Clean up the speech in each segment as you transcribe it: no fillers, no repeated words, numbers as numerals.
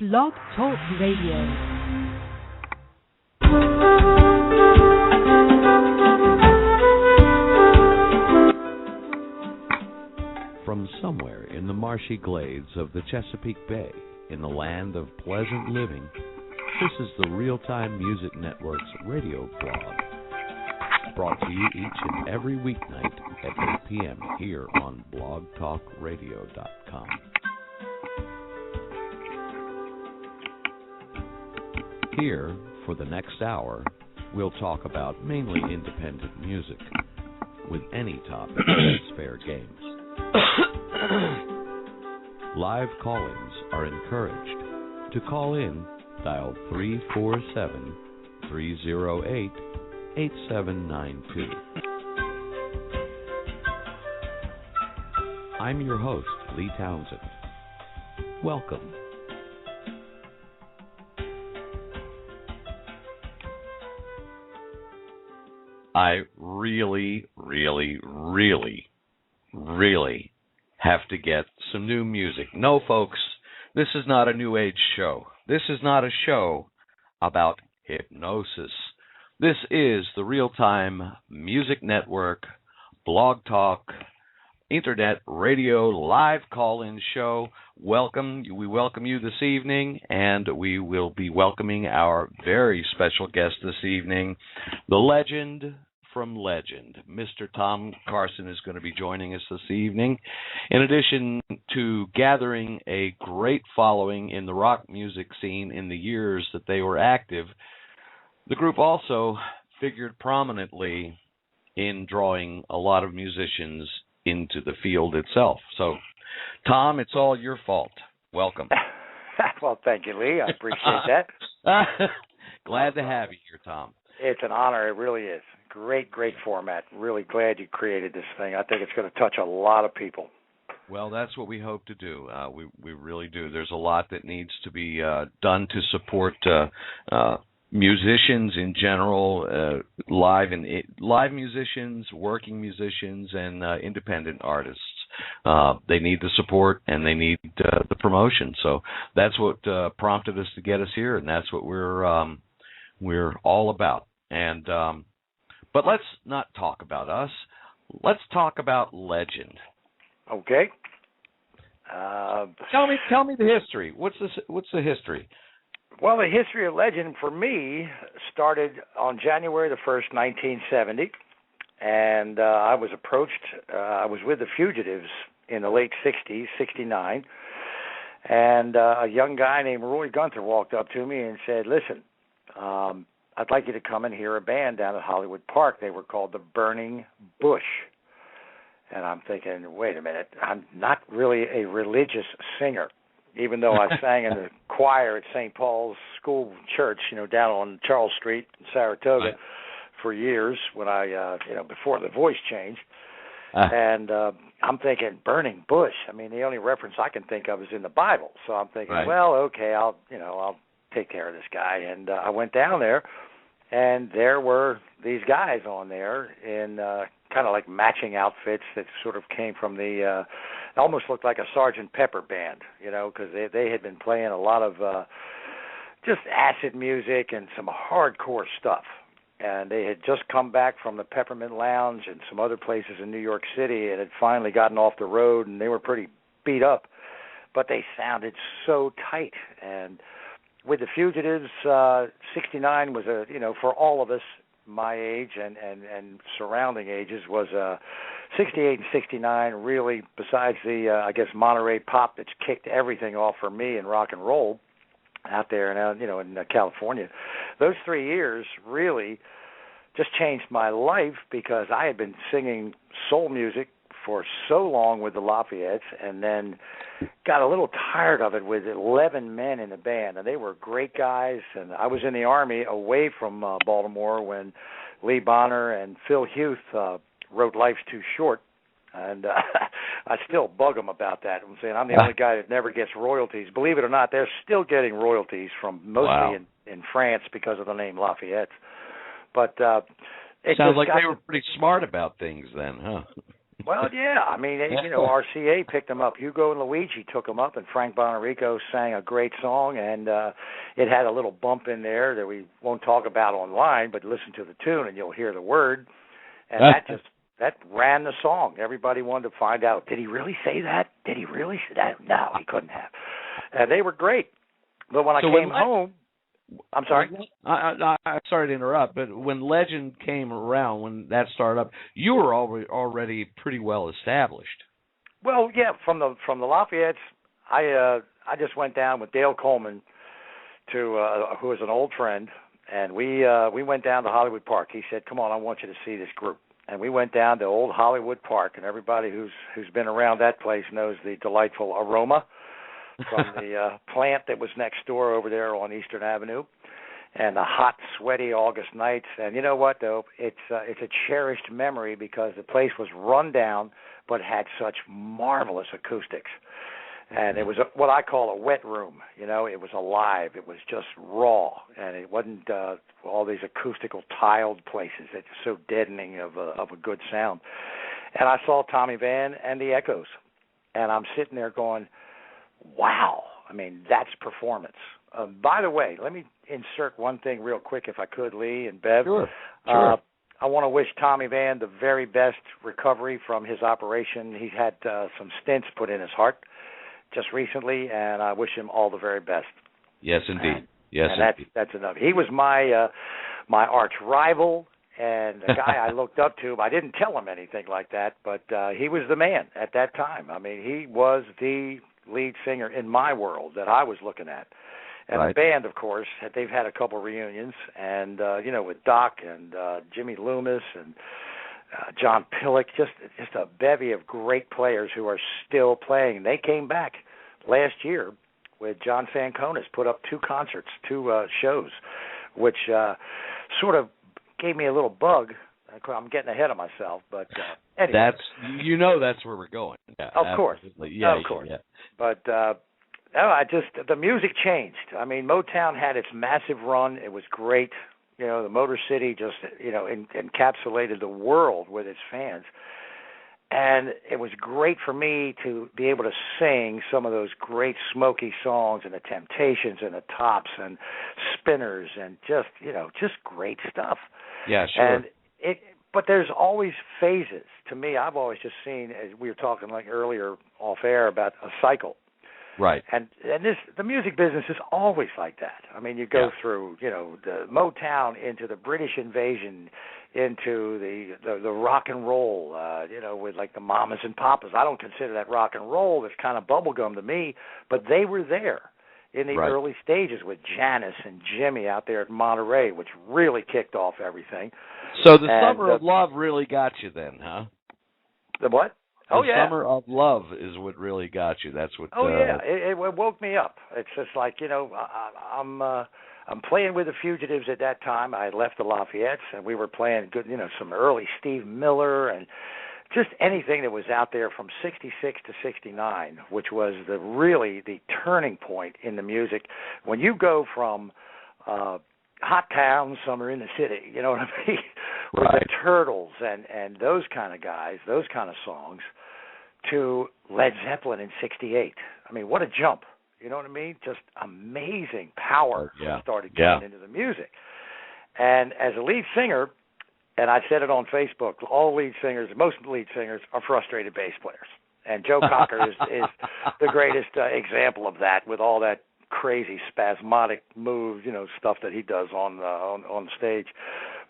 Blog Talk Radio. From somewhere in the marshy glades of the Chesapeake Bay, in the land of pleasant living, this is the Real-Time Music Network's radio blog, brought to you each and every weeknight at 8 p.m. here on blogtalkradio.com. Here, for the next hour, we'll talk about mainly independent music, with any topic that's fair game. Live call-ins are encouraged. To call in, dial 347-308-8792. I'm your host, Lee Townsend. Welcome. I really have to get some new music. No, folks, this is not a New Age show. This is not a show about hypnosis. This is the Real-Time Music Network, Blog Talk, Internet Radio, live call-in show. Welcome. We welcome you this evening, and we will be welcoming our very special guest this evening, the legend from legend. Mr. Tom Carson is going to be joining us this evening. In addition to gathering a great following in the rock music scene in the years that they were active, the group also figured prominently in drawing a lot of musicians into the field itself. So, Tom, it's all your fault. Welcome. Well, thank you, Lee. I appreciate that. Glad to have you here, Tom. It's an honor. It really is. Great format. Really glad you created this thing. I think it's going to touch a lot of people. Well, that's what we hope to do. We really do. There's a lot that needs to be done to support musicians in general, live musicians, working musicians, and independent artists. They need the support and they need the promotion. So that's what prompted us to get us here, and that's what we're all about. And but let's not talk about us. Let's talk about legend. Okay. Tell me the history. What's the history? Well, the history of legend for me started on January the 1st, 1970, and I was approached. I was with the Fugitives in the late 60s, 69, and a young guy named Roy Gunther walked up to me and said, "Listen, I'd like you to come and hear a band down at Hollywood Park." They were called the Burning Bush. And I'm thinking, wait a minute, I'm not really a religious singer, even though I sang in the choir at St. Paul's School Church, down on Charles Street in Saratoga for years when I, before the voice changed. And I'm thinking, Burning Bush. I mean, the only reference I can think of is in the Bible. So I'm thinking, well, okay, I'll take care of this guy. And I went down there, and there were these guys on there in kind of like matching outfits that sort of came from the, almost looked like a Sgt. Pepper band, because they had been playing a lot of just acid music and some hardcore stuff. And they had just come back from the Peppermint Lounge and some other places in New York City and had finally gotten off the road, and they were pretty beat up, but they sounded so tight. And with the Fugitives, 69 was for all of us my age and surrounding ages, was 68 and 69 really, besides the, Monterey pop that's kicked everything off for me in rock and roll out there in California. Those 3 years really just changed my life because I had been singing soul music for so long with the Lafayettes, and then got a little tired of it with 11 men in the band, and they were great guys. And I was in the Army away from Baltimore when Lee Bonner and Phil Huth wrote Life's Too Short, and I still bug them about that. I'm saying I'm the only guy that never gets royalties. Believe it or not, they're still getting royalties from mostly in France because of the name Lafayette. But it sounds like they were pretty smart about things then, huh? Well, yeah. I mean, RCA picked them up. Hugo and Luigi took them up, and Frank Bonarico sang a great song, and it had a little bump in there that we won't talk about online, but listen to the tune and you'll hear the word. And that ran the song. Everybody wanted to find out, did he really say that? Did he really say that? No, he couldn't have. And they were great. But when I came home, I'm sorry? I'm sorry to interrupt, but when Legend came around, when that started up, you were already pretty well established. Well, yeah, from the Lafayettes, I just went down with Dale Coleman, who was an old friend, and we went down to Hollywood Park. He said, "Come on, I want you to see this group." And we went down to old Hollywood Park, and everybody who's been around that place knows the delightful aroma from the plant that was next door over there on Eastern Avenue, and the hot, sweaty August nights. And you know what, though? It's a cherished memory because the place was run down but had such marvelous acoustics. And it was what I call a wet room. You know, it was alive. It was just raw, and it wasn't all these acoustical tiled places. It's so deadening of a good sound. And I saw Tommy Van and the Echoes, and I'm sitting there going, wow. I mean, that's performance. By the way, let me insert one thing real quick, if I could, Lee and Bev. Sure. I want to wish Tommy Van the very best recovery from his operation. He's had some stents put in his heart just recently, and I wish him all the very best. Yes, indeed. That's enough. He was my arch rival and a guy I looked up to. I didn't tell him anything like that, but he was the man at that time. I mean, he was the lead singer in my world that I was looking at. And the band, of course, they've had a couple reunions, and with Doc and Jimmy Loomis and John Pillock, just a bevy of great players who are still playing. They came back last year with John Fanconis, put up two shows, which sort of gave me a little bug. I'm getting ahead of myself, but anyway. That's where we're going. Yeah, of course. Yeah, of course. Yeah. But the music changed. I mean, Motown had its massive run. It was great. You know, the Motor City just, encapsulated the world with its fans. And it was great for me to be able to sing some of those great Smokey songs and the Temptations and the Tops and Spinners and just great stuff. Yeah, sure. And but there's always phases. To me, I've always just seen, as we were talking like earlier off air, about a cycle. Right. And the music business is always like that. I mean, you go through, the Motown into the British invasion, into the rock and roll, with like the Mamas and Papas. I don't consider that rock and roll. It's kind of bubblegum to me, but they were there in the early stages with Janis and Jimmy out there at Monterey, which really kicked off everything. So the Summer of Love really got you then, huh? The what? The Summer of Love is what really got you. That's what. Oh yeah, it woke me up. It's just like I'm playing with the Fugitives at that time. I had left the Lafayettes, and we were playing good, some early Steve Miller and just anything that was out there from '66 to '69, which was the turning point in the music. When you go from Hot Town, Summer in the City, you know what I mean, with the Turtles and those kind of guys, those kind of songs, to Led Zeppelin in '68. I mean, what a jump. You know what I mean? Just amazing power started getting into the music. And as a lead singer, and I said it on Facebook, most lead singers are frustrated bass players. And Joe Cocker is the greatest example of that, with all that crazy spasmodic moves, stuff that he does on stage.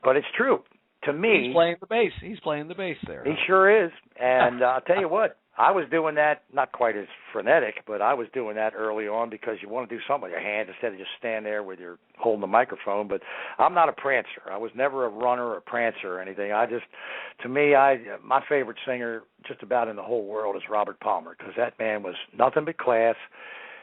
But it's true. To me, he's playing the bass. He's playing the bass there. He sure is. And I'll tell you what, I was doing that, not quite as frenetic, but I was doing that early on because you want to do something with your hand instead of just stand there with your holding the microphone. But I'm not a prancer. I was never a runner or a prancer or anything. My favorite singer just about in the whole world is Robert Palmer, because that man was nothing but class.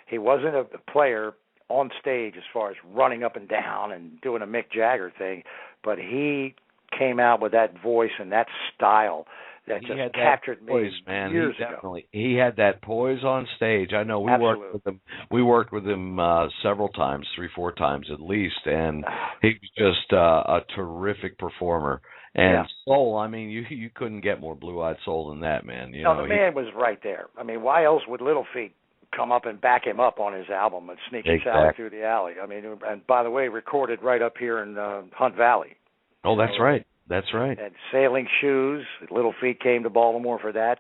He wasn't a player on stage as far as running up and down and doing a Mick Jagger thing, but he came out with that voice and that style that just captured me years ago. He had that poise on stage. I know we worked with him. We worked with him several times, 3-4 times at least, and he was just a terrific performer. And soul, I mean, you couldn't get more blue-eyed soul than that, man. You No, know, the man was right there. I mean, why else would Little Feat come up and back him up on his album and Sneaky Sally Through the Alley? I mean, and by the way, recorded right up here in Hunt Valley. Oh, that's right. That's right. And Sailing Shoes, Little Feat came to Baltimore for that.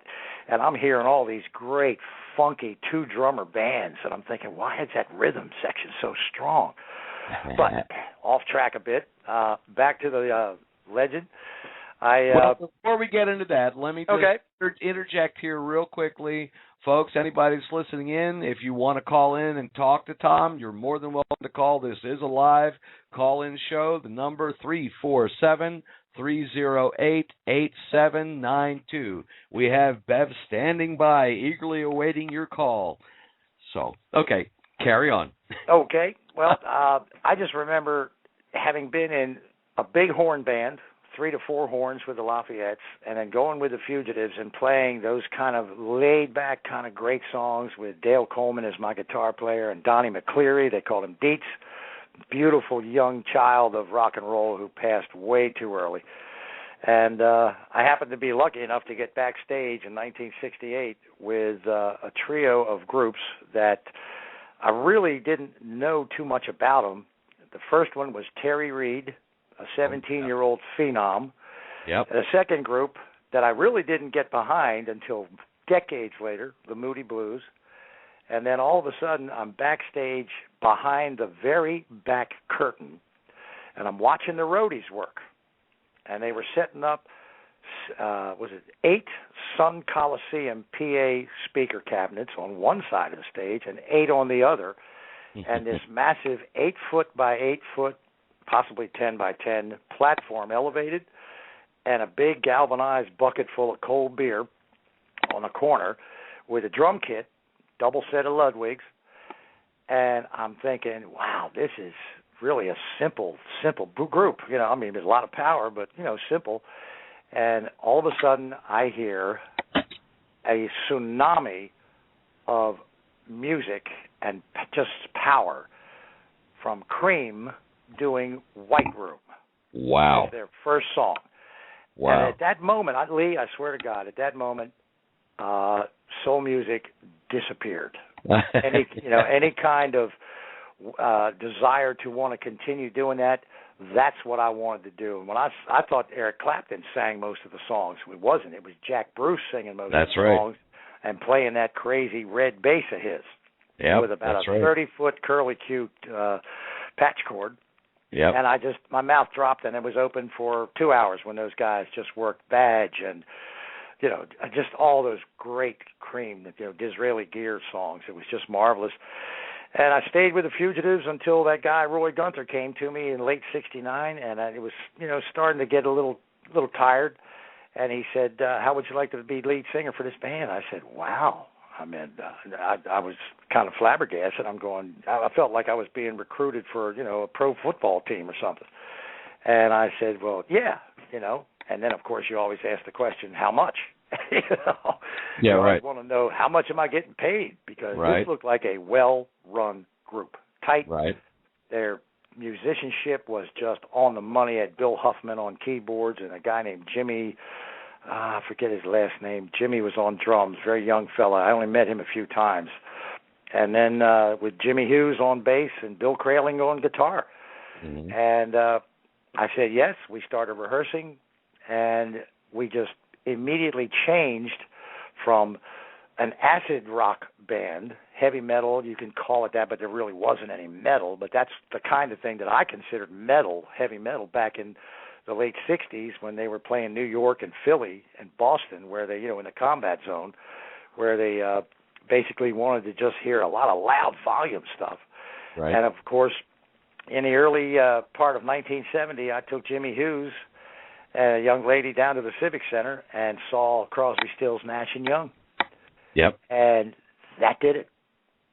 And I'm hearing all these great, funky two-drummer bands, and I'm thinking, why is that rhythm section so strong? But off track a bit. Back to the legend. Well, before we get into that, let me just interject here real quickly. Folks, anybody that's listening in, if you want to call in and talk to Tom, you're more than welcome to call. This is a live call-in show. The number 347-308-8792. We have Bev standing by, eagerly awaiting your call. So, okay, carry on. Okay. Well, I just remember having been in a big horn band, 3 to 4 horns with the Lafayettes, and then going with the Fugitives and playing those kind of laid-back kind of great songs with Dale Coleman as my guitar player and Donnie McCleary. They called him Deets, beautiful young child of rock and roll who passed way too early. And I happened to be lucky enough to get backstage in 1968 with a trio of groups that I really didn't know too much about them. The first one was Terry Reid, a 17-year-old phenom. Yep. The second group that I really didn't get behind until decades later, the Moody Blues. And then all of a sudden, I'm backstage behind the very back curtain, and I'm watching the roadies work. And they were setting up, 8 Sun Coliseum PA speaker cabinets on one side of the stage and 8 on the other, and this massive 8-foot by 8-foot, possibly 10 by 10 platform elevated, and a big galvanized bucket full of cold beer on the corner with a drum kit, double set of Ludwigs, and I'm thinking, wow, this is really a simple group. You know, I mean, there's a lot of power, but, you know, simple. And all of a sudden, I hear a tsunami of music and just power from Cream doing White Room. Wow. That's their first song. Wow. And at that moment, Lee, I swear to God, at that moment, soul music disappeared. Any kind of desire to want to continue doing that, that's what I wanted to do. And when I thought Eric Clapton sang most of the songs. It wasn't. It was Jack Bruce singing most of the songs and playing that crazy red bass of his with about a 30-foot curly cute patch cord. Yep. And my mouth dropped, and it was open for 2 hours when those guys just worked Badge and, you know, just all those great Cream, you know, Disraeli Gear songs. It was just marvelous. And I stayed with the Fugitives until that guy, Roy Gunther, came to me in late '69, and it was, you know, starting to get a little tired. And he said, how would you like to be lead singer for this band? I said, wow. I mean, I was kind of flabbergasted. I felt like I was being recruited for, you know, a pro football team or something. And I said, well, yeah, you know. And then, of course, you always ask the question, how much? You know? Yeah, you right. want to know, how much am I getting paid? Because this looked like a well-run group. Tight. Right. Their musicianship was just on the money. Had Bill Huffman on keyboards and a guy named Jimmy, I forget his last name. Jimmy was on drums, very young fella. I only met him a few times. And then with Jimmy Hughes on bass and Bill Kraling on guitar. Mm-hmm. And I said yes. We started rehearsing, and we just immediately changed from an acid rock band, heavy metal, you can call it that, but there really wasn't any metal, but that's the kind of thing that I considered metal, heavy metal, back in the late 60s when they were playing New York and Philly and Boston, where they, you know, in the combat zone, where they basically wanted to just hear a lot of loud volume stuff. Right. And, of course, in the early part of 1970, I took Jimmy Hughes and a young lady down to the Civic Center and saw Crosby, Stills, Nash & Young. Yep. And that did it.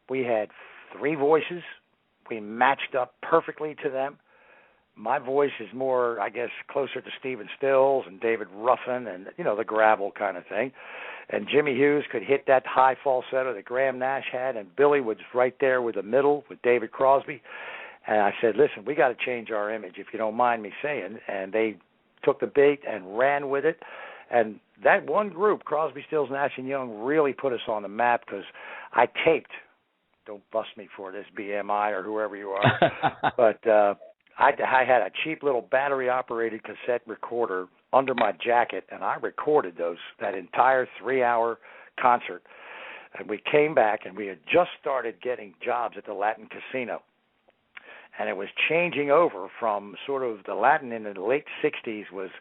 We had 3 voices. We matched up perfectly to them. My voice is more, I guess, closer to Stephen Stills and David Ruffin and, you know, the gravel kind of thing. And Jimmy Hughes could hit that high falsetto that Graham Nash had, and Billy was right there with the middle with David Crosby. And I said, listen, we got to change our image, if you don't mind me saying. And they took the bait and ran with it. And that one group, Crosby, Stills, Nash and Young, really put us on the map because I taped. Don't bust me for this, BMI or whoever you are. But I had a cheap little battery-operated cassette recorder under my jacket, and I recorded that entire 3-hour concert. And we came back, and we had just started getting jobs at the Latin Casino. And it was changing over from sort of the Latin in the late 60s was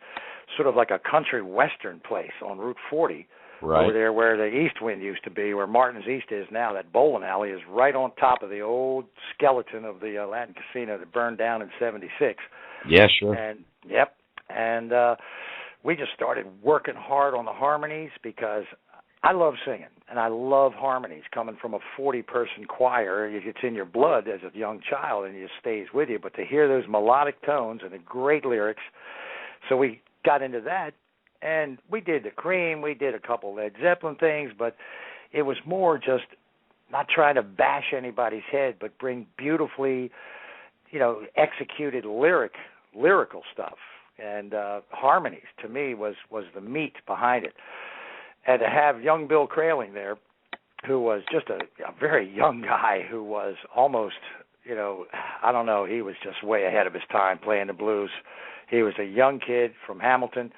sort of like a country western place on Route 40. Right. Over there where the East Wind used to be, where Martin's East is now. That bowling alley is right on top of the old skeleton of the Latin Casino that burned down in '76. Yeah, sure. And we just started working hard on the harmonies because I love singing, and I love harmonies. Coming from a 40-person choir, it's in your blood as a young child, and it just stays with you. But to hear those melodic tones and the great lyrics, so we got into that. And we did the Cream, we did a couple Led Zeppelin things, but it was more just not trying to bash anybody's head, but bring beautifully, executed lyrical stuff. And harmonies, to me, was the meat behind it. And to have young Bill Kraling there, who was just a very young guy who was almost, I don't know, he was just way ahead of his time playing the blues. He was a young kid from Hamilton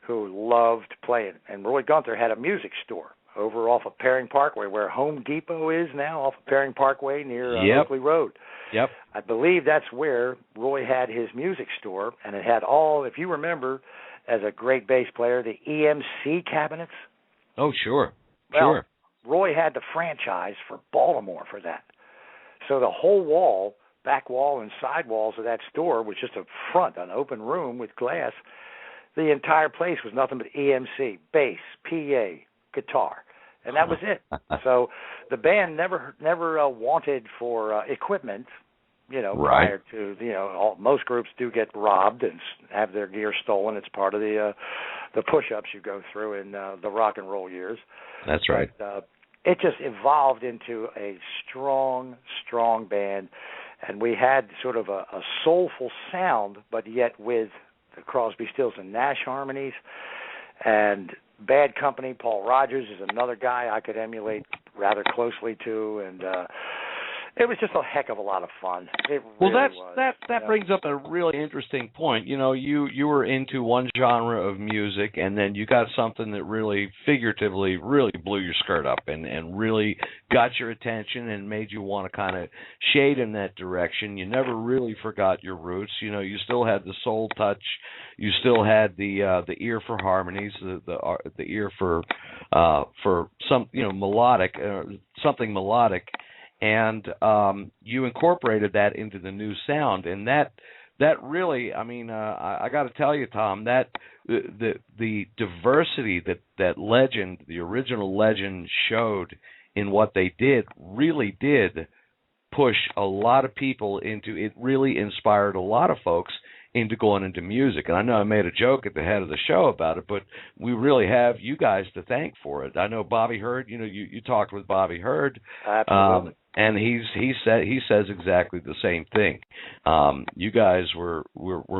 who loved playing. And Roy Gunther had a music store over off of Perring Parkway, where Home Depot is now, off of Perring Parkway near Oakley Road. Yep. I believe that's where Roy had his music store, and it had all, if you remember, as a great bass player, the EMC cabinets. Oh, sure. Well, sure. Roy had the franchise for Baltimore for that. So the whole wall, back wall and side walls of that store was just a front, an open room with glass. The entire place was nothing but EMC, bass, PA, guitar, and that was it. So the band never wanted for equipment, prior to, most groups do get robbed and have their gear stolen. It's part of the push-ups you go through in the rock and roll years. That's right. But, it just evolved into a strong, strong band, and we had sort of a soulful sound, but yet with the Crosby, Stills, and Nash harmonies. And Bad Company, Paul Rogers is another guy I could emulate rather closely to, and it was just a heck of a lot of fun. It really was. That brings up a really interesting point. You were into one genre of music, and then you got something that really figuratively really blew your skirt up and really got your attention and made you want to kind of shade in that direction. You never really forgot your roots. You still had the soul touch. You still had the ear for harmonies, the ear for some melodic, something melodic. And you incorporated that into the new sound, and that really, I got to tell you, Tom, that the diversity that Legend, the original Legend, showed in what they did really did push a lot of people into it. Really inspired a lot of folks into going into music. And I know I made a joke at the head of the show about it, but we really have you guys to thank for it. I know Bobby Hurd, you talked with Bobby Hurd. Absolutely. And he says exactly the same thing. You guys were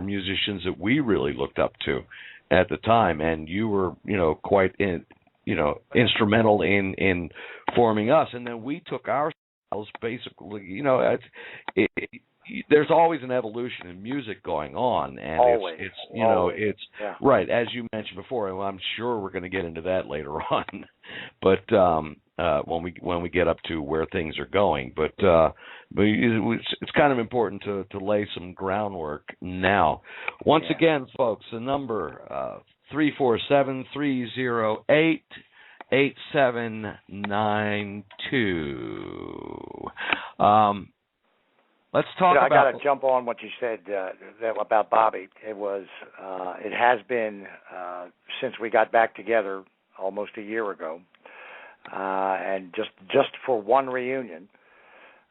musicians that we really looked up to at the time, and you were quite instrumental in forming us. And then we took our styles basically. There's always an evolution in music going on, and always. It's right, as you mentioned before. And I'm sure we're going to get into that later on, but when we get up to where things are going, but it's kind of important to lay some groundwork now. Once again, folks, the number 347-308-8792. Let's talk about. I got to jump on what you said about Bobby. It has been since we got back together almost a year ago, and just for one reunion,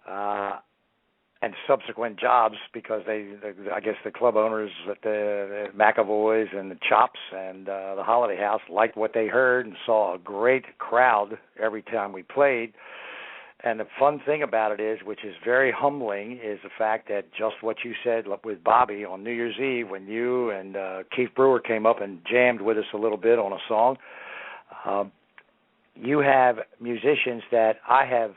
and subsequent jobs because I guess the club owners at the McAvoys and the Chops and the Holiday House liked what they heard and saw a great crowd every time we played. And the fun thing about it is, which is very humbling, is the fact that just what you said with Bobby on New Year's Eve when you and Keith Brewer came up and jammed with us a little bit on a song, you have musicians that I have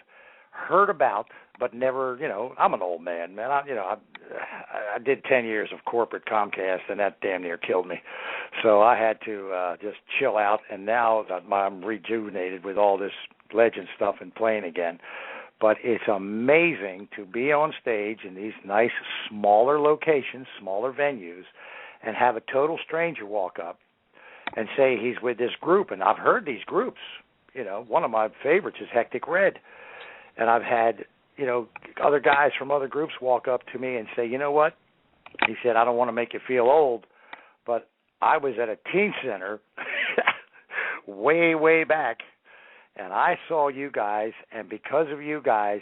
heard about but never, I'm an old man, man. I did 10 years of corporate Comcast, and that damn near killed me. So I had to just chill out, and now I'm rejuvenated with all this legend stuff and playing again. But it's amazing to be on stage in these nice, smaller locations, smaller venues, and have a total stranger walk up and say he's with this group. And I've heard these groups. One of my favorites is Hectic Red. And I've had, other guys from other groups walk up to me and say, you know what? He said, I don't want to make you feel old, but I was at a teen center way, way back, and I saw you guys, and because of you guys,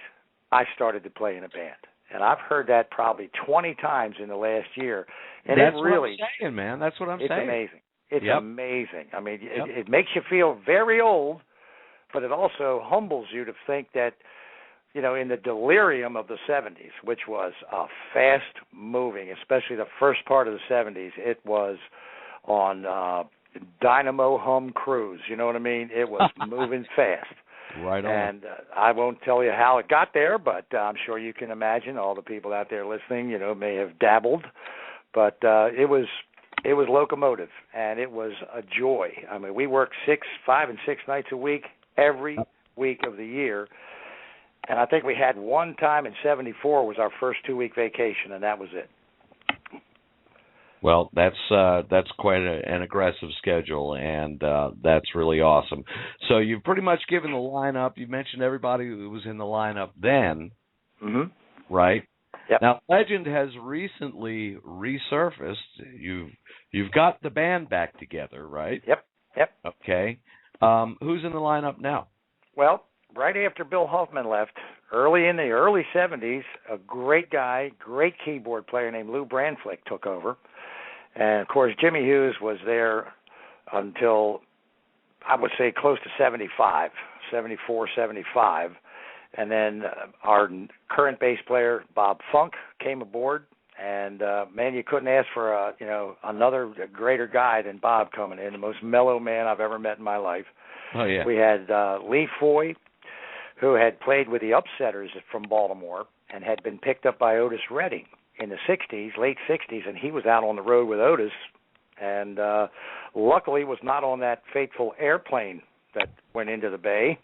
I started to play in a band. And I've heard that probably 20 times in the last year. And that's it really, what I'm saying, man. That's what I'm saying. It's amazing. It's amazing. I mean, Yep. it makes you feel very old, but it also humbles you to think that, in the delirium of the 70s, which was a fast-moving, especially the first part of the 70s, it was on Dynamo Hum Cruise. You know what I mean? It was moving fast. Right on. And I won't tell you how it got there, but I'm sure you can imagine. All the people out there listening, may have dabbled. But it was locomotive, and it was a joy. I mean, we worked 5 and 6 nights a week, every week of the year. And I think we had one time in 74 was our first 2-week vacation, and that was it. Well, that's quite an aggressive schedule, and that's really awesome. So you've pretty much given the lineup. You mentioned everybody who was in the lineup then, right? Yep. Now, Legend has recently resurfaced. You've got the band back together, right? Yep. Okay. Who's in the lineup now? Well, right after Bill Hoffman left, in the early 70s, a great guy, great keyboard player named Lou Brandflick took over. And, of course, Jimmy Hughes was there until, I would say, close to 75, 74, 75. And then our current bass player, Bob Funk, came aboard. And, man, you couldn't ask for, another greater guy than Bob coming in, the most mellow man I've ever met in my life. Oh, yeah. We had Lee Foy, who had played with the Upsetters from Baltimore and had been picked up by Otis Redding in the 60s, late 60s, and he was out on the road with Otis, and luckily was not on that fateful airplane that went into the Bay.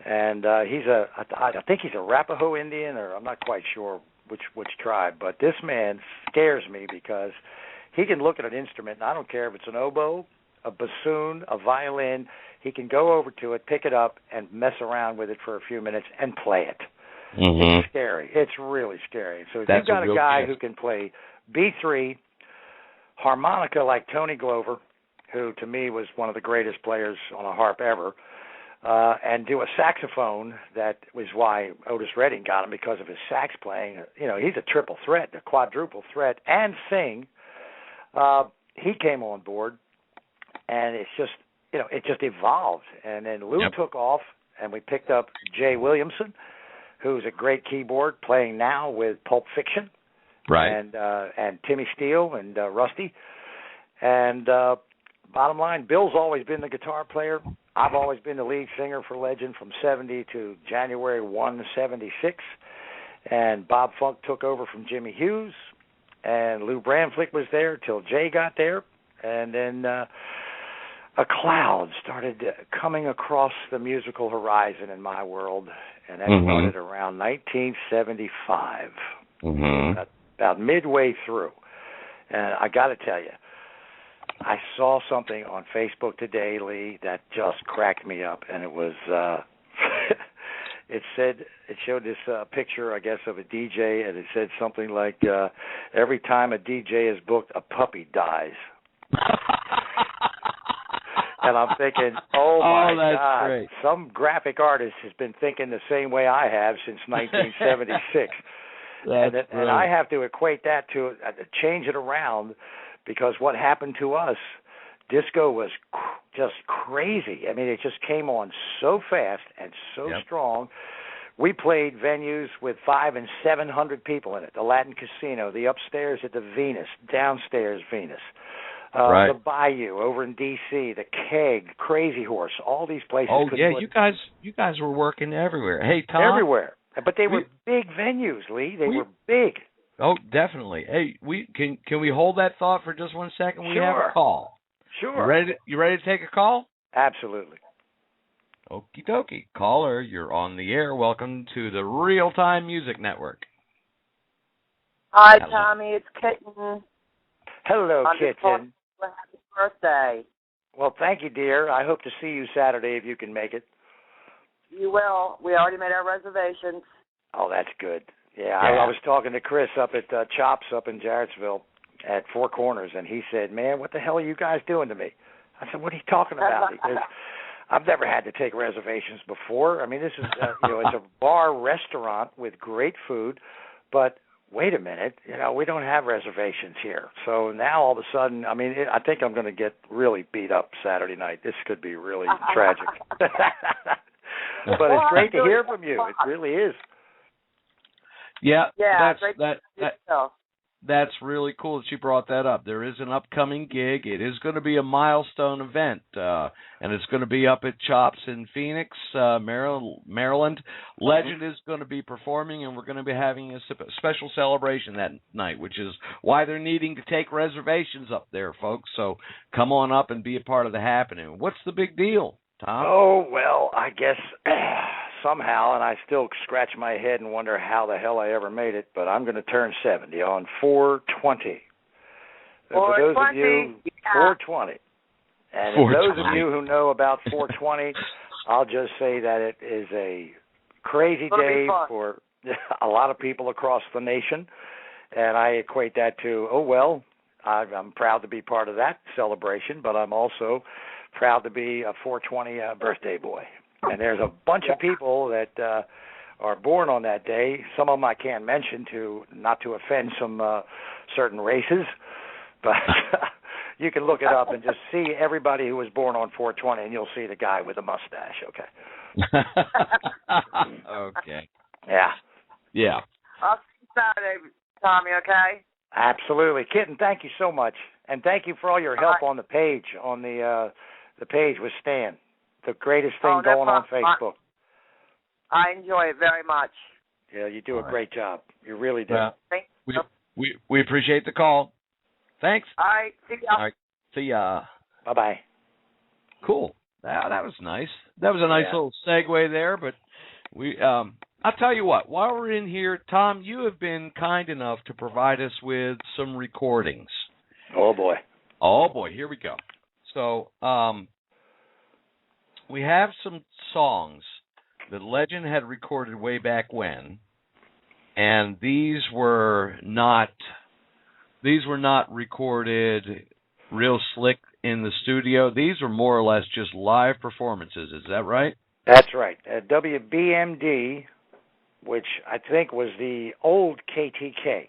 And I think he's a Arapaho Indian, or I'm not quite sure which tribe, but this man scares me because he can look at an instrument, and I don't care if it's an oboe, a bassoon, a violin, he can go over to it, pick it up, and mess around with it for a few minutes and play it. It's scary. It's really scary. So if you've got a guy who can play B3, harmonica like Tony Glover, who to me was one of the greatest players on a harp ever, and do a saxophone, that was why Otis Redding got him, because of his sax playing. He's a triple threat, a quadruple threat, and sing. He came on board, and it's just, it just evolved. And then Lou took off, and we picked up Jay Williamson, who's a great keyboard, playing now with Pulp Fiction, right? And Timmy Steele and Rusty. And bottom line, Bill's always been the guitar player. I've always been the lead singer for Legend from 70 to January 1, 76. And Bob Funk took over from Jimmy Hughes, and Lou Brandflick was there till Jay got there. And then a cloud started coming across the musical horizon in my world, and that started around 1975, about midway through. And I got to tell you, I saw something on Facebook today, Lee, that just cracked me up, and it was it showed this picture, I guess, of a DJ, and it said something like, every time a DJ is booked, a puppy dies. And I'm thinking, oh my God, great. Some graphic artist has been thinking the same way I have since 1976. And I have to equate that to change it around, because what happened to us, disco was just crazy. I mean, it just came on so fast and so strong. We played venues with 500 and 700 people in it. The Latin Casino, the upstairs at the Venus, downstairs Venus, the Bayou over in D.C., the Keg, Crazy Horse, all these places. Oh yeah, you guys were working everywhere. Hey Tom, everywhere. But they were big venues, Lee. They were big. Oh, definitely. Hey, can we hold that thought for just 1 second? We have a call. Sure. You ready to take a call? Absolutely. Okie dokie. Caller, you're on the air. Welcome to the Real Time Music Network. Hi, Tommy. It's Kitten. Hello, Kitten. Happy birthday. Well, thank you, dear. I hope to see you Saturday if you can make it. You will. We already made our reservations. Oh, that's good. Yeah. I was talking to Chris up at Chops up in Jarrettsville at Four Corners, and he said, man, what the hell are you guys doing to me? I said, what are you talking about? Because I've never had to take reservations before. I mean, this is, it's a bar restaurant with great food, but wait a minute, we don't have reservations here. So now all of a sudden, I mean, I think I'm going to get really beat up Saturday night. This could be really tragic. But it's great to hear from you. It really is. Yeah, that's really cool that you brought that up. There is an upcoming gig. It is going to be a milestone event, and it's going to be up at Chops in Phoenix, Maryland. Legend is going to be performing, and we're going to be having a special celebration that night, which is why they're needing to take reservations up there, folks. So come on up and be a part of the happening. What's the big deal, Tom? Oh, well, I guess somehow, and I still scratch my head and wonder how the hell I ever made it, but I'm going to turn 70 on 4/20. For those of you, 4/20. And for those of you who know about 4/20, I'll just say that it is a crazy day for a lot of people across the nation, and I equate that to, I'm proud to be part of that celebration, but I'm also proud to be a 4/20 birthday boy. And there's a bunch of people that are born on that day. Some of them I can't mention not to offend some certain races, but you can look it up and just see everybody who was born on 4/20, and you'll see the guy with the mustache. Okay. Okay. Yeah. Yeah. I'll see you Saturday, Tommy. Okay. Absolutely, Kitten. Thank you so much, and thank you for all your help on the page. On the page with Stan. The greatest thing going on Facebook. I enjoy it very much. Yeah, you do a great job. You really do. Thank you. We appreciate the call. Thanks. All right. See ya. All right. See ya. Bye-bye. Cool. That was nice. That was a nice little segue there, but I'll tell you what, while we're in here, Tom, you have been kind enough to provide us with some recordings. Oh, boy. Oh, boy. Here we go. So, we have some songs that Legend had recorded way back when, and these were not recorded real slick in the studio. These were more or less just live performances. Is that right? That's right. WBMD, which I think was the old KTK,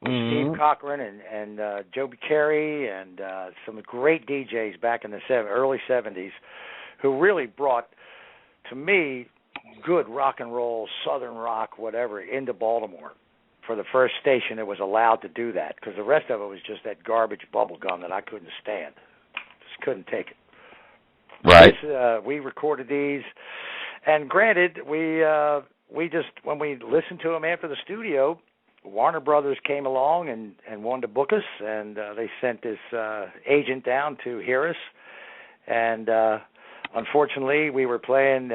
with Steve Cochran and Joe Carey and some great DJs back in the early 70s, who really brought, to me, good rock and roll, southern rock, whatever, into Baltimore for the first station that was allowed to do that, because the rest of it was just that garbage bubble gum that I couldn't stand. Just couldn't take it. Right. We recorded these, and granted, we just, when we listened to them after the studio, Warner Brothers came along and wanted to book us, and they sent this agent down to hear us, and unfortunately, we were playing.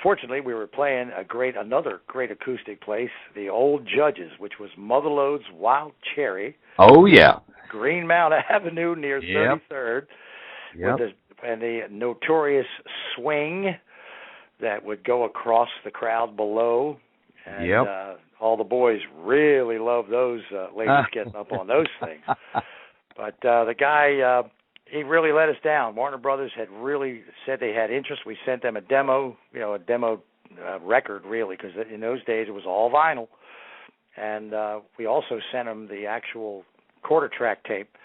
Fortunately, we were playing another great acoustic place, the Old Judges, which was Motherlode's Wild Cherry. Oh yeah, Greenmount Avenue near 33rd, and the notorious swing that would go across the crowd below, and all the boys really loved those ladies getting up on those things. But the guy. He really let us down. Warner Brothers had really said they had interest. We sent them a demo, record, really, because in those days it was all vinyl. And we also sent them the actual quarter track tape.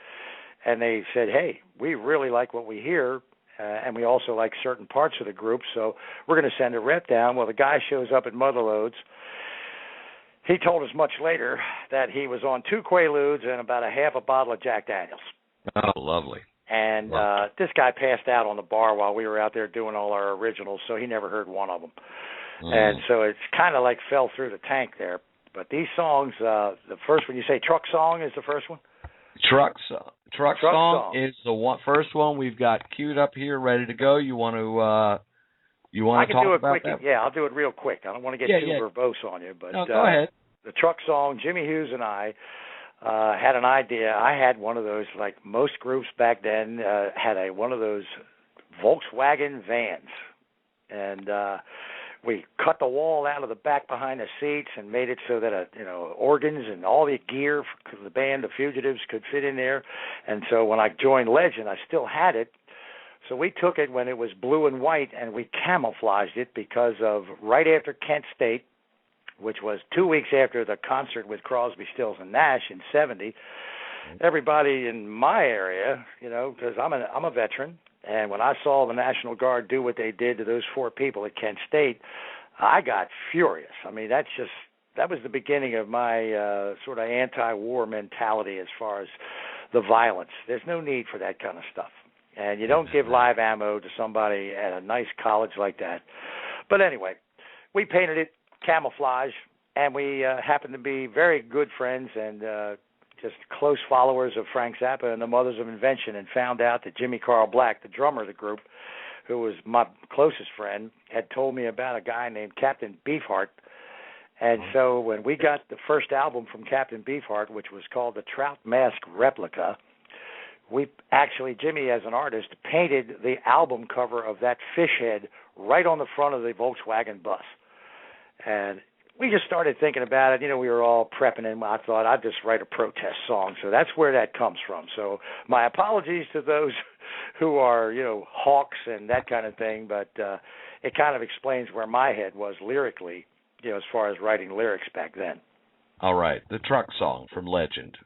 And they said, hey, we really like what we hear, and we also like certain parts of the group, so we're going to send a rep down. Well, the guy shows up at Motherlodes. He told us much later that he was on 2 Quaaludes and about a half a bottle of Jack Daniels. Oh, lovely. And this guy passed out on the bar while we were out there doing all our originals, so he never heard one of them. And so it's kind of like fell through the tank there. But these songs, the first one, you say Truck Song is the first one? Truck Song is the first one we've got queued up here, ready to go. You want to talk about that? Yeah, I'll do it real quick. I don't want to get too verbose on you, but no, go ahead. The Truck Song, Jimmy Hughes and I had an idea. I had one of those, like most groups back then, had one of those Volkswagen vans, and we cut the wall out of the back behind the seats and made it so that organs and all the gear for the band, the Fugitives, could fit in there. And so when I joined Legend, I still had it. So we took it when it was blue and white, and we camouflaged it because of right after Kent State, which was 2 weeks after the concert with Crosby, Stills, and Nash in '70. Everybody in my area, because I'm a veteran, and when I saw the National Guard do what they did to those 4 people at Kent State, I got furious. I mean, that was the beginning of my sort of anti-war mentality as far as the violence. There's no need for that kind of stuff. And you don't give live ammo to somebody at a nice college like that. But anyway, we painted it camouflage, and we happened to be very good friends and just close followers of Frank Zappa and the Mothers of Invention, and found out that Jimmy Carl Black, the drummer of the group, who was my closest friend, had told me about a guy named Captain Beefheart. And so when we got the first album from Captain Beefheart, which was called the Trout Mask Replica, we actually, Jimmy as an artist, painted the album cover of that fish head right on the front of the Volkswagen bus. And we just started thinking about it. We were all prepping, and I thought I'd just write a protest song. So that's where that comes from. So my apologies to those who are, hawks and that kind of thing, but it kind of explains where my head was lyrically, as far as writing lyrics back then. All right, the Truck Song from Legend.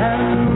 And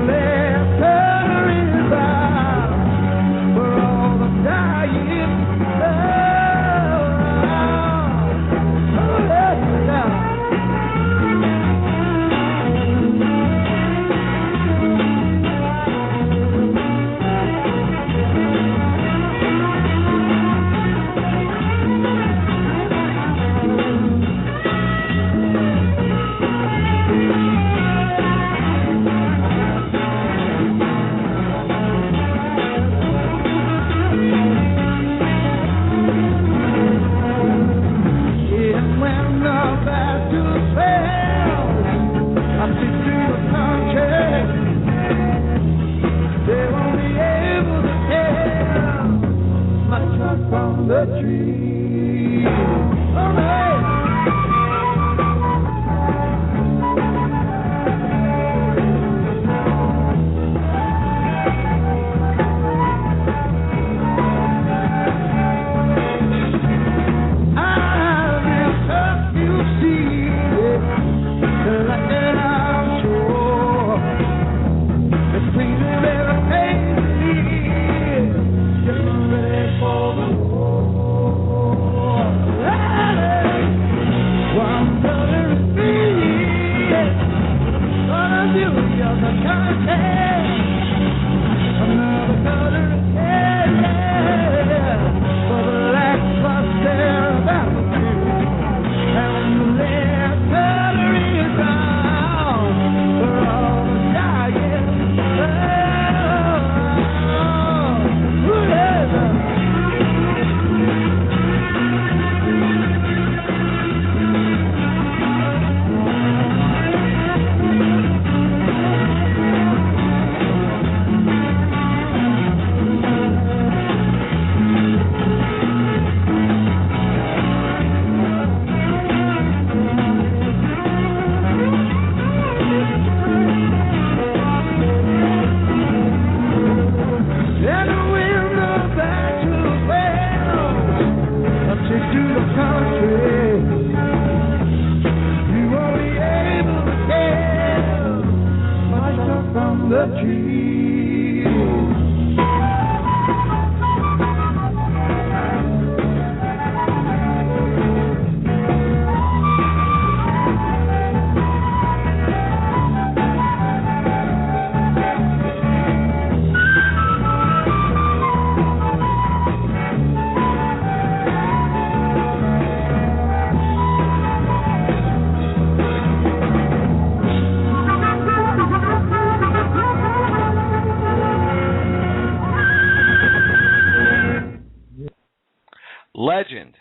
Legend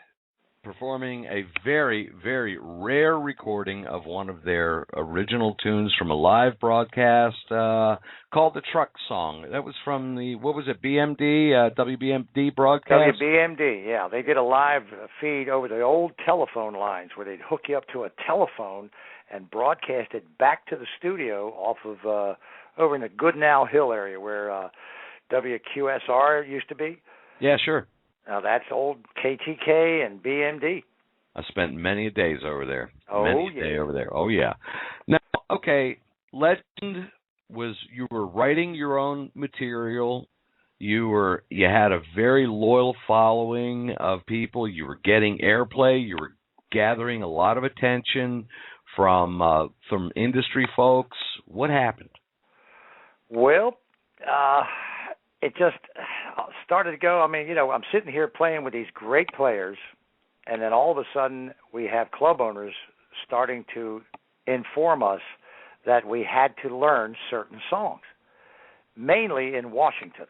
performing a very, very rare recording of one of their original tunes from a live broadcast called the Truck Song. That was from the, what was it, WBMD broadcast? WBMD, yeah. They did a live feed over the old telephone lines where they'd hook you up to a telephone and broadcast it back to the studio off of over in the Goodnow Hill area where WQSR used to be. Yeah, sure. Now, that's old KTK and BMD. I spent many days over there. Oh, many yeah. day over there. Oh, yeah. Now, okay, Legend was, you were writing your own material. You had a very loyal following of people. You were getting airplay. You were gathering a lot of attention from industry folks. What happened? Well, it just started to go. I mean, you know, I'm sitting here playing with these great players, and then all of a sudden we have club owners starting to inform us that we had to learn certain songs, mainly in Washington,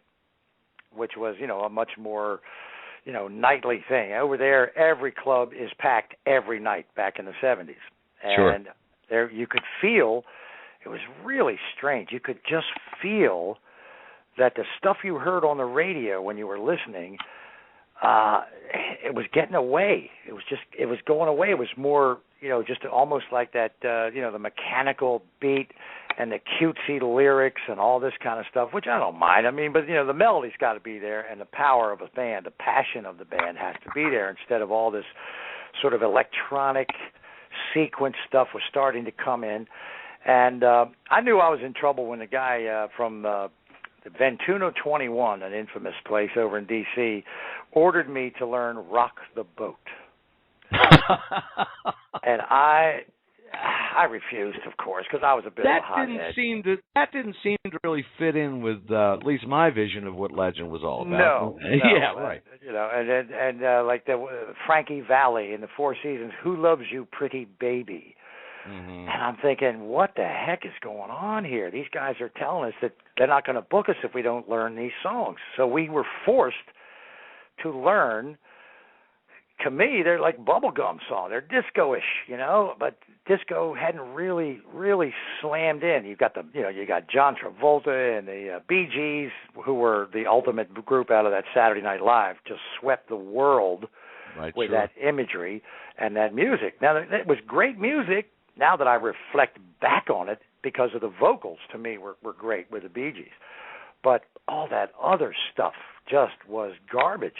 which was, you know, a much more, you know, nightly thing. Over there, every club is packed every night back in the 70s. And there you could feel, it was really strange. You could just feel that the stuff you heard on the radio when you were listening, it was getting away. It was going away. It was more, you know, just almost like that, you know, the mechanical beat and the cutesy lyrics and all this kind of stuff, which I don't mind. I mean, but, you know, the melody's got to be there, and the power of a band, the passion of the band has to be there instead of all this sort of electronic sequence stuff was starting to come in. And I knew I was in trouble when the guy from the Ventuno 21, an infamous place over in D.C., ordered me to learn Rock the Boat. And I refused, of course, because I was a bit of a hothead. That didn't seem to really fit in with at least my vision of what Legend was all about. No, yeah, right. You know, and like the Frankie Valli in the Four Seasons, "Who Loves You, Pretty Baby." Mm-hmm. And I'm thinking, what the heck is going on here? These guys are telling us that they're not going to book us if we don't learn these songs. So we were forced to learn. To me, they're like bubblegum songs. They're disco-ish, you know, but disco hadn't really slammed in. You got John Travolta and the Bee Gees, who were the ultimate group out of that Saturday Night Live, just swept the world with that imagery and that music. Now, it was great music. Now that I reflect back on it, because of the vocals, to me, were great with the Bee Gees. But all that other stuff just was garbage.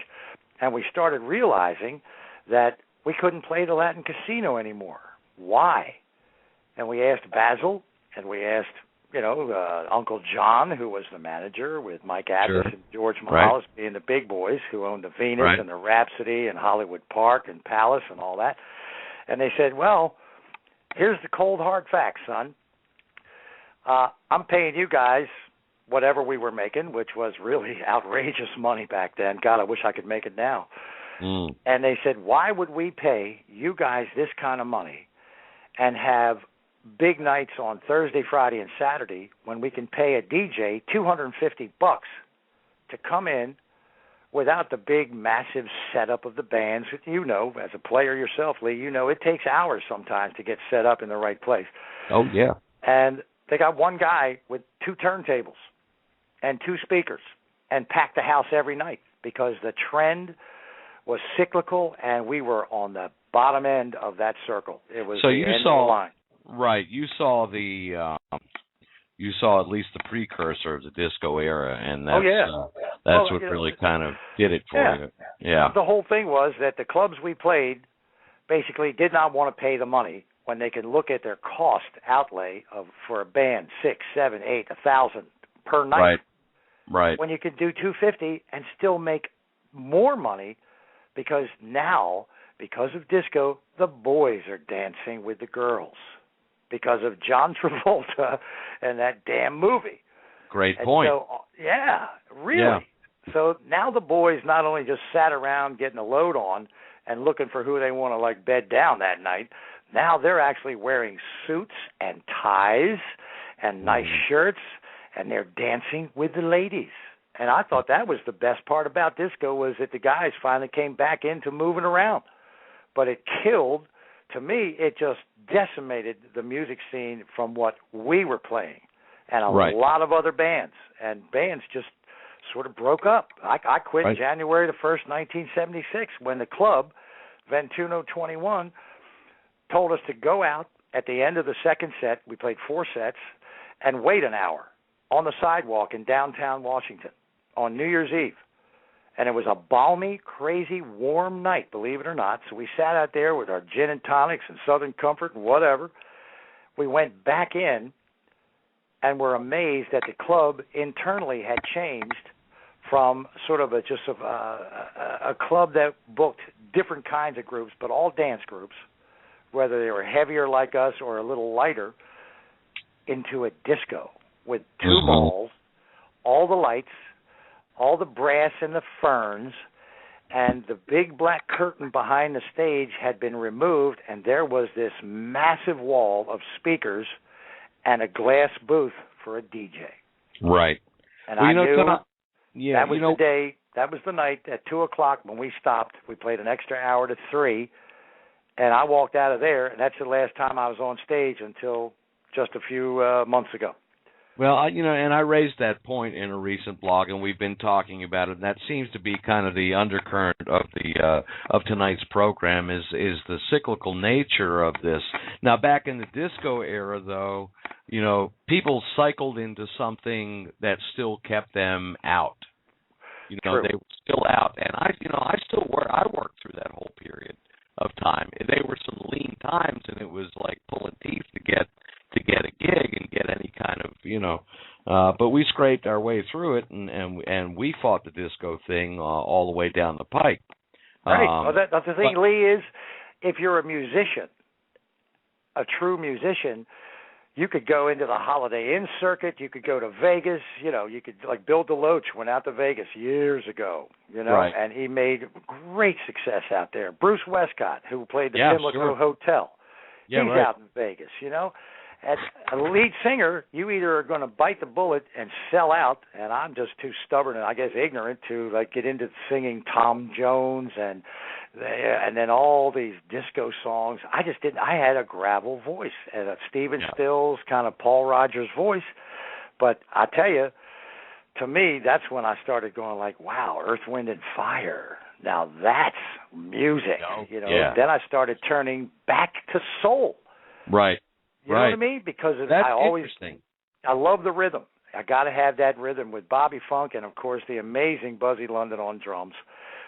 And we started realizing that we couldn't play the Latin Casino anymore. Why? And we asked Basil, and we asked, you know, Uncle John, who was the manager, with Mike Abbott and George Mihalis being the big boys who owned the Venus and the Rhapsody and Hollywood Park and Palace and all that. And they said, well, here's the cold hard facts, son. I'm paying you guys whatever we were making, which was really outrageous money back then. God, I wish I could make it now. Mm. And they said, why would we pay you guys this kind of money and have big nights on Thursday, Friday, and Saturday when we can pay a DJ $250 to come in without the big, massive setup of the bands? You know, as a player yourself, Lee, you know it takes hours sometimes to get set up in the right place. Oh, yeah. And they got one guy with 2 turntables and 2 speakers and packed the house every night because the trend was cyclical and we were on the bottom end of that circle. It was so the you end saw, of the line. Right. You saw you saw at least the precursor of the disco era, and that's what really kind of did it for you. Yeah. The whole thing was that the clubs we played basically did not want to pay the money when they could look at their cost outlay for a band, $600, $700, $800, $1,000 per night. Right. When you could do $250 and still make more money, because now, because of disco, the boys are dancing with the girls because of John Travolta and that damn movie. Great point. So, yeah, really. Yeah. So now the boys not only just sat around getting a load on and looking for who they want to like bed down that night, now they're actually wearing suits and ties and nice shirts, and they're dancing with the ladies. And I thought that was the best part about disco, was that the guys finally came back into moving around. But it killed, to me, it just decimated the music scene from what we were playing and a lot of other bands. And bands just sort of broke up. I quit January the 1st, 1976, when the club, Ventuno 21, told us to go out at the end of the second set. We played 4 sets and wait an hour on the sidewalk in downtown Washington on New Year's Eve. And it was a balmy, crazy, warm night, believe it or not. So we sat out there with our gin and tonics and Southern Comfort and whatever. We went back in and were amazed that the club internally had changed from sort of a club that booked different kinds of groups, but all dance groups, whether they were heavier like us or a little lighter, into a disco with 2 balls, all the lights, all the brass and the ferns, and the big black curtain behind the stage had been removed, and there was this massive wall of speakers and a glass booth for a DJ. Right. And I knew that was the day, that was the night at 2 o'clock when we stopped. We played an extra hour to 3, and I walked out of there, and that's the last time I was on stage until just a few months ago. Well, and I raised that point in a recent blog, and we've been talking about it. And that seems to be kind of the undercurrent of tonight's program is the cyclical nature of this. Now, back in the disco era, though, people cycled into something that still kept them out. True. They were still out, and I worked through that whole period of time. They were some lean times, and it was like pulling teeth to get a gig and get any kind of, but we scraped our way through it, and we fought the disco thing all the way down the pike. Right. That's the thing, Lee, is if you're a musician, a true musician, you could go into the Holiday Inn circuit, you could go to Vegas, you could, like Bill DeLoach went out to Vegas years ago, and he made great success out there. Bruce Westcott, who played the Pimlico Hotel, he's out in Vegas, As a lead singer, you either are going to bite the bullet and sell out, and I'm just too stubborn and I guess ignorant to get into singing Tom Jones and then all these disco songs. I just didn't. I had a gravel voice and a Stephen Stills kind of Paul Rogers voice, but I tell you, to me, that's when I started going like, wow, Earth, Wind, and Fire. Now that's music. Then I started turning back to soul. Right. You know what I mean? Because that's interesting. I love the rhythm. I got to have that rhythm with Bobby Funk and, of course, the amazing Buzzy London on drums,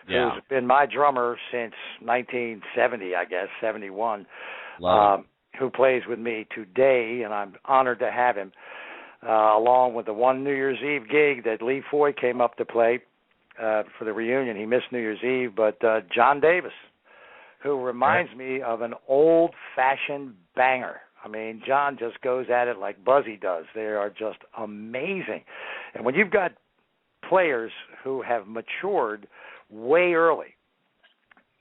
who's been my drummer since 1970, I guess, 71, who plays with me today, and I'm honored to have him, along with the one New Year's Eve gig that Lee Foy came up to play for the reunion. He missed New Year's Eve, but John Davis, who reminds me of an old-fashioned banger. I mean, John just goes at it like Buzzy does. They are just amazing. And when you've got players who have matured way early,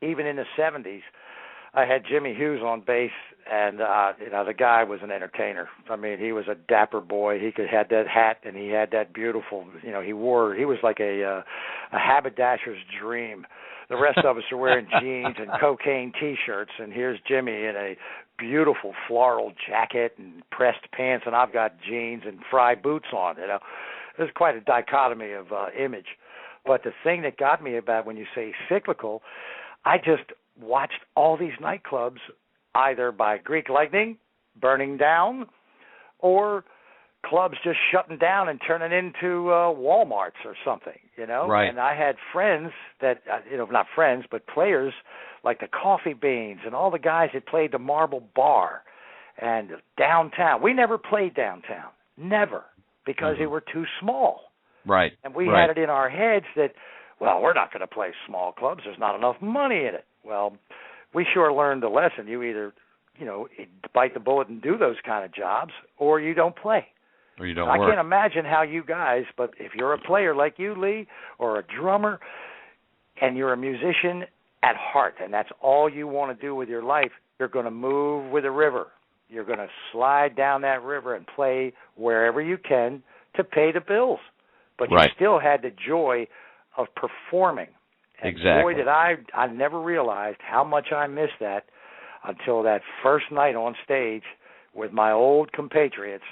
even in the 70s, I had Jimmy Hughes on bass, and the guy was an entertainer. I mean, he was a dapper boy. He had that hat, and he had that beautiful, he was like a haberdasher's dream. The rest of us are wearing jeans and cocaine T-shirts, and here's Jimmy in a beautiful floral jacket and pressed pants, and I've got jeans and fry boots on. There's quite a dichotomy of image. But the thing that got me about when you say cyclical, I just watched all these nightclubs either by Greek lightning, burning down, or clubs just shutting down and turning into Walmarts or something, Right. And I had friends that, not friends, but players like the Coffee Beans and all the guys that played the Marble Bar and downtown. We never played downtown, never, because they were too small. Right. And we had it in our heads that, well, we're not going to play small clubs. There's not enough money in it. Well, we sure learned the lesson. You either, bite the bullet and do those kind of jobs, or you don't play. Or you don't I work. can't imagine how you guys, but if you're a player like you, Lee, or a drummer, and you're a musician at heart, and that's all you want to do with your life, you're going to move with the river. You're going to slide down that river and play wherever you can to pay the bills. But you still had the joy of performing. And exactly. Boy, did I never realized how much I missed that until that first night on stage with my old compatriots.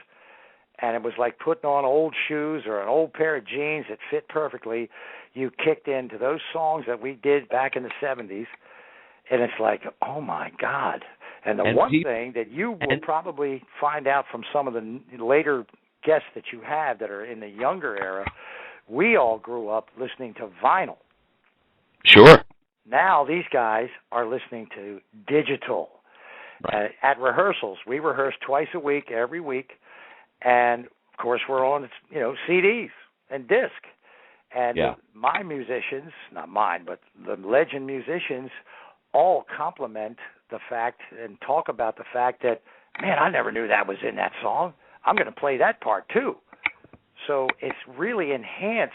And it was like putting on old shoes or an old pair of jeans that fit perfectly. You kicked into those songs that we did back in the 70s, and it's like, oh, my God. And the thing that you will probably find out from some of the later guests that you have that are in the younger era, we all grew up listening to vinyl. Sure. Now these guys are listening to digital. Right. At rehearsals, we rehearse twice a week, every week. And, of course, we're on, CDs and disc. And my musicians, not mine, but the legend musicians, all compliment the fact and talk about the fact that, man, I never knew that was in that song. I'm going to play that part, too. So it's really enhanced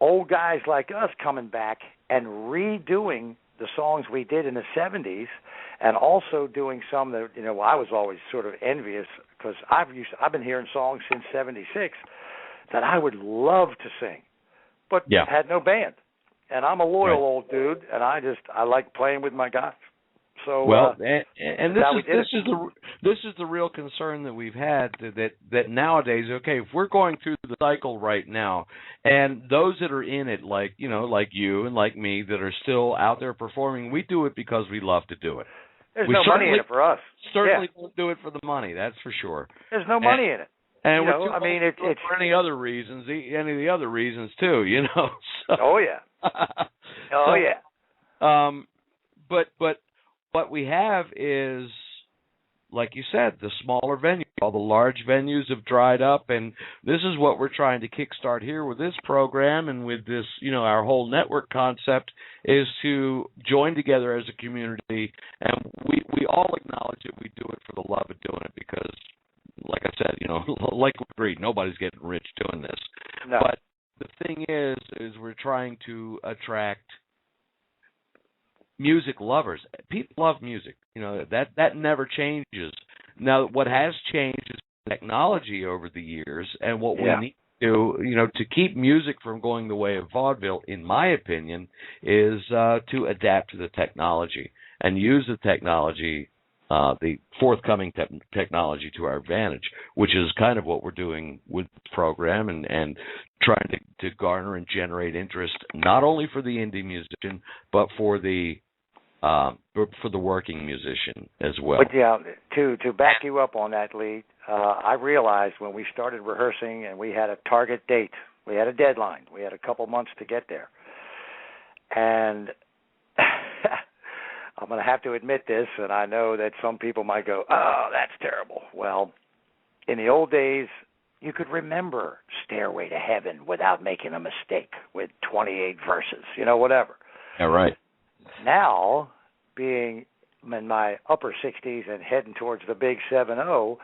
old guys like us coming back and redoing the songs we did in the 70s, and also doing some that, I was always sort of envious because I've been hearing songs since '76 that I would love to sing, but had no band. And I'm a loyal old dude, and I like playing with my guys. So and this is the real concern that we've had that nowadays. Okay, if we're going through the cycle right now, and those that are in it, like you and like me, that are still out there performing, we do it because we love to do it. There's no money in it for us. Certainly don't do it for the money. That's for sure. There's no money in it. And it's for any other reasons, any of the other reasons too. So. Oh yeah. Oh yeah. But what we have is, like you said, the smaller venues. All the large venues have dried up, and this is what we're trying to kickstart here with this program and with this, our whole network concept is to join together as a community, and we all acknowledge that we do it for the love of doing it because, like I said, like we agreed, nobody's getting rich doing this. No. But the thing is we're trying to attract music lovers. People love music. That never changes. Now, what has changed is technology over the years, and what we need to do, to keep music from going the way of vaudeville, in my opinion, is to adapt to the technology and use the technology, the forthcoming technology, to our advantage, which is kind of what we're doing with the program and trying to garner and generate interest, not only for the indie musician, but for the working musician as well. But to back you up on that, Lee, I realized when we started rehearsing and we had a target date, we had a deadline, we had a couple months to get there, and I'm going to have to admit this, and I know that some people might go, oh, that's terrible. Well, in the old days, you could remember Stairway to Heaven without making a mistake with 28 verses, whatever. Yeah, right. Now, being in my upper 60s and heading towards the big 7-0,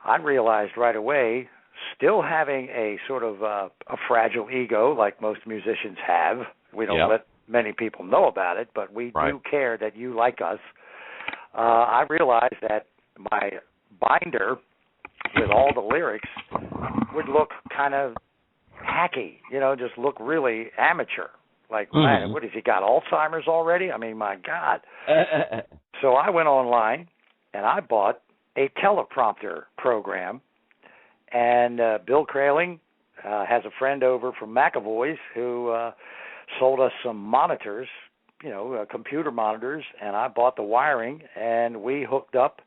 I realized right away, still having a sort of a fragile ego like most musicians have. We don't let many people know about it, but we do care that you like us. I realized that my binder with all the lyrics would look kind of hacky, just look really amateur. Like, man, what has he got, Alzheimer's already? I mean, my God. So I went online and I bought a teleprompter program. And Bill Kraling has a friend over from McAvoy's who sold us some monitors, computer monitors, and I bought the wiring, and we hooked up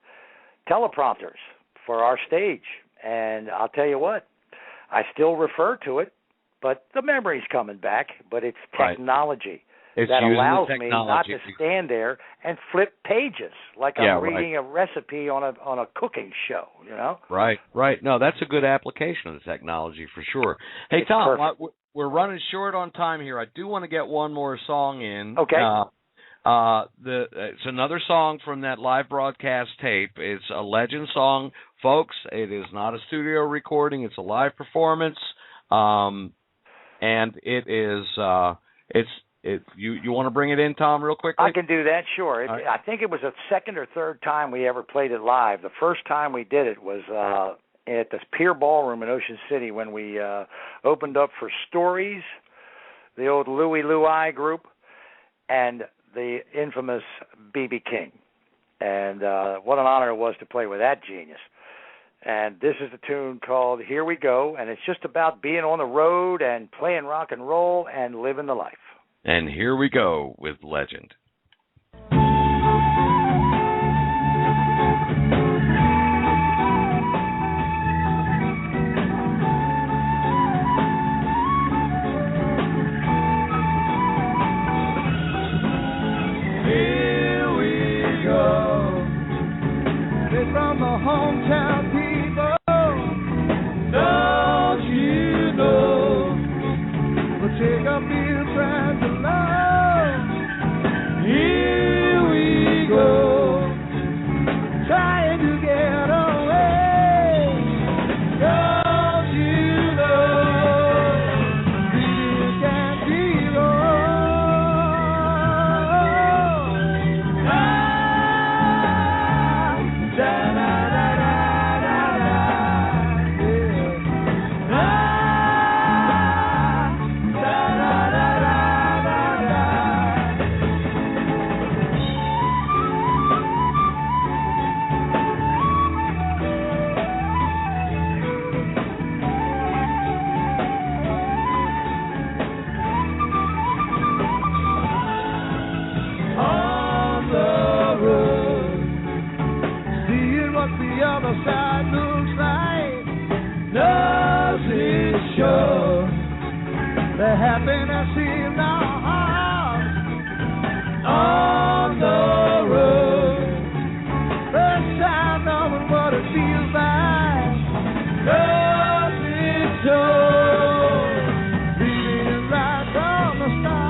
teleprompters for our stage. And I'll tell you what, I still refer to it, but the memory's coming back, but it's technology. That allows me not to stand there and flip pages like I'm reading a recipe on a cooking show, Right. No, that's a good application of the technology for sure. Hey, it's Tom, perfect. We're running short on time here. I do want to get one more song in. Okay. It's another song from that live broadcast tape. It's a legend song, folks. It is not a studio recording. It's a live performance, and it is You want to bring it in, Tom, real quickly? I can do that, sure. Right. I think it was the second or third time we ever played it live. The first time we did it was at the Pier Ballroom in Ocean City when we opened up for Stories, the old Louie Louie group, and the infamous B.B. King. And what an honor it was to play with that genius. And this is a tune called Here We Go, and it's just about being on the road and playing rock and roll and living the life. And here we go with Legend. Here we go. It's from the hometown people. Don't you know? We'll take up your friends alone. Here we go. Trying to get away. Don't you know? This can't be wrong. Da da da da da da. Yeah. Da da da da da da. On the road, seeing what the other side looks like, doesn't show the happiness in our hearts. On the road, first time knowing what it feels like, doesn't show, feeling it right from the start.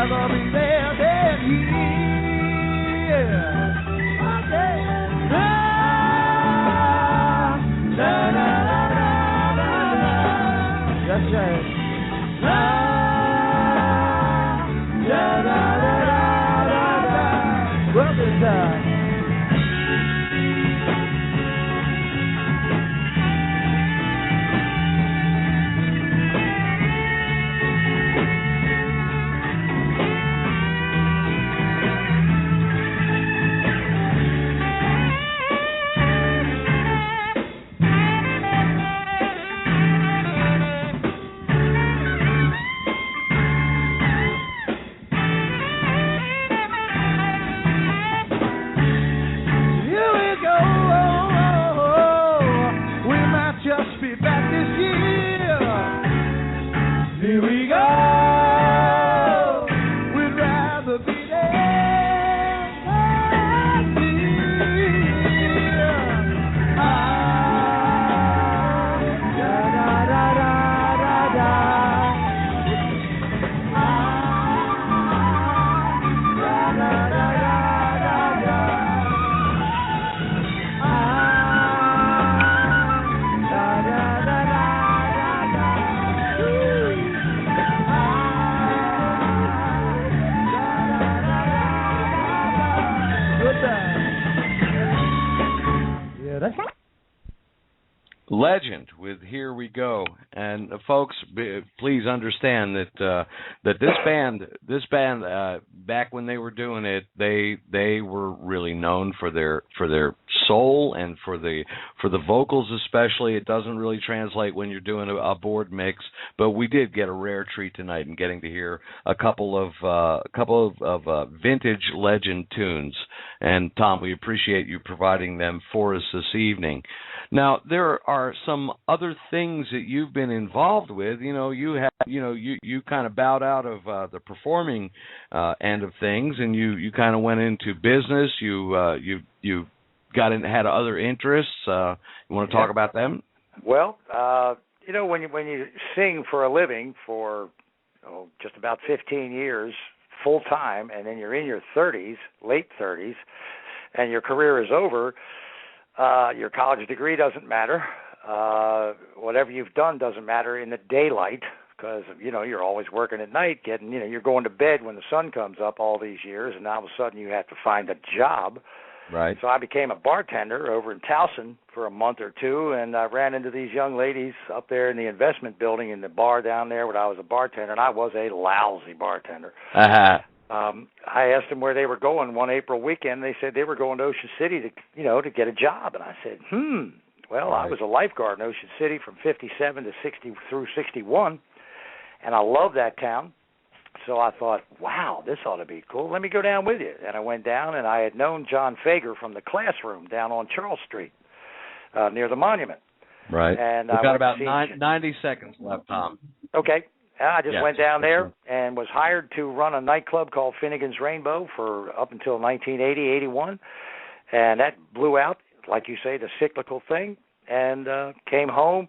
rather be there than here. Okay. Da, da, da, da, da, da. That's right. Da, da, da, da, da, da. Well, it's Legend with Here We Go. And folks, please understand that this band back when they were doing it, they were really known for their soul and for the vocals especially. It doesn't really translate when you're doing a board mix, but we did get a rare treat tonight in getting to hear a couple of vintage Legend tunes. And Tom, we appreciate you providing them for us this evening. Now, there are some other things that you've been involved with. You kind of bowed out of the performing end of things, and you kind of went into business. You had other interests. You want to talk about them? Well, when you sing for a living for just about 15 years full time, and then you're in your 30s, late 30s, and your career is over. Your college degree doesn't matter. Whatever you've done doesn't matter in the daylight because, you're always working at night, you're going to bed when the sun comes up all these years, and all of a sudden you have to find a job. Right. So I became a bartender over in Towson for a month or two, and I ran into these young ladies up there in the investment building in the bar down there where I was a bartender, and I was a lousy bartender. Uh-huh. I asked them where they were going one April weekend. They said they were going to Ocean City to get a job. And I said, well, right. I was a lifeguard in Ocean City from 57 to 60 through 61, and I love that town. So I thought, wow, this ought to be cool. Let me go down with you. And I went down, and I had known John Fager from the classroom down on Charles Street near the monument. Right. And we've got about 90 seconds left, Tom. Okay. I just went down there and was hired to run a nightclub called Finnegan's Rainbow for up until 1980, 81. And that blew out, like you say, the cyclical thing, and came home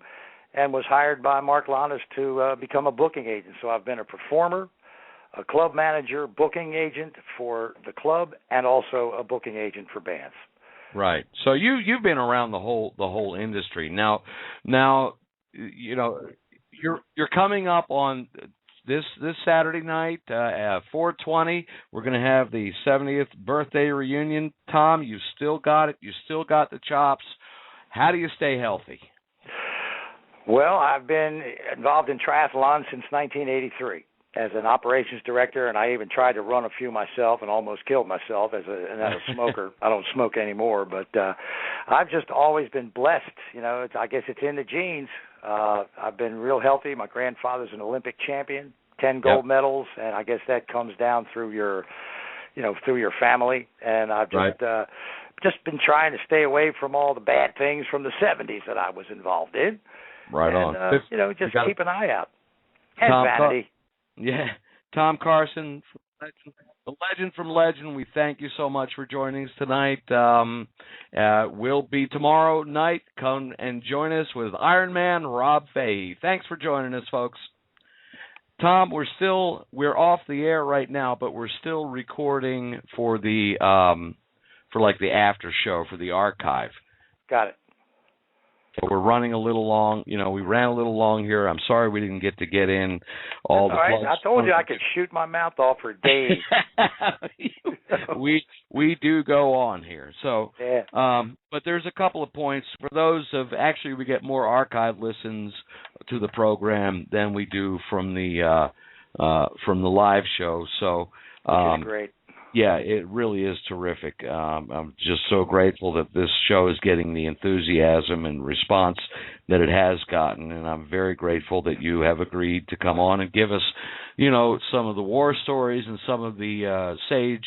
and was hired by Mark Landes to become a booking agent. So I've been a performer, a club manager, booking agent for the club, and also a booking agent for bands. Right. So you've been around the whole industry. Now You're coming up on this Saturday night at 4:20. We're going to have the 70th birthday reunion. Tom, you still got it. You still got the chops. How do you stay healthy? Well, I've been involved in triathlon since 1983 as an operations director, and I even tried to run a few myself and almost killed myself as a smoker. I don't smoke anymore, but I've just always been blessed. I guess it's in the genes. I've been real healthy. My grandfather's an Olympic champion, 10 gold medals, and I guess that comes down through your family. And I've just been trying to stay away from all the bad things from the 70s that I was involved in. Right on. Just keep an eye out. And Tom vanity. Tom Carson, the legend from Legend. We thank you so much for joining us tonight. We'll be tomorrow night. Come and join us with Iron Man Rob Fahey. Thanks for joining us, folks. Tom, we're off the air right now, but we're still recording for the for the after show, for the archive. Got it. So we're running a little long. We ran a little long here. I'm sorry we didn't get in all the plugs. I told you I could shoot my mouth off for days. we do go on here. So, yeah. But there's a couple of points for those actually we get more archive listens to the program than we do from the live show. So, which is great. Yeah, it really is terrific. I'm just so grateful that this show is getting the enthusiasm and response that it has gotten, and I'm very grateful that you have agreed to come on and give us, some of the war stories and some of the sage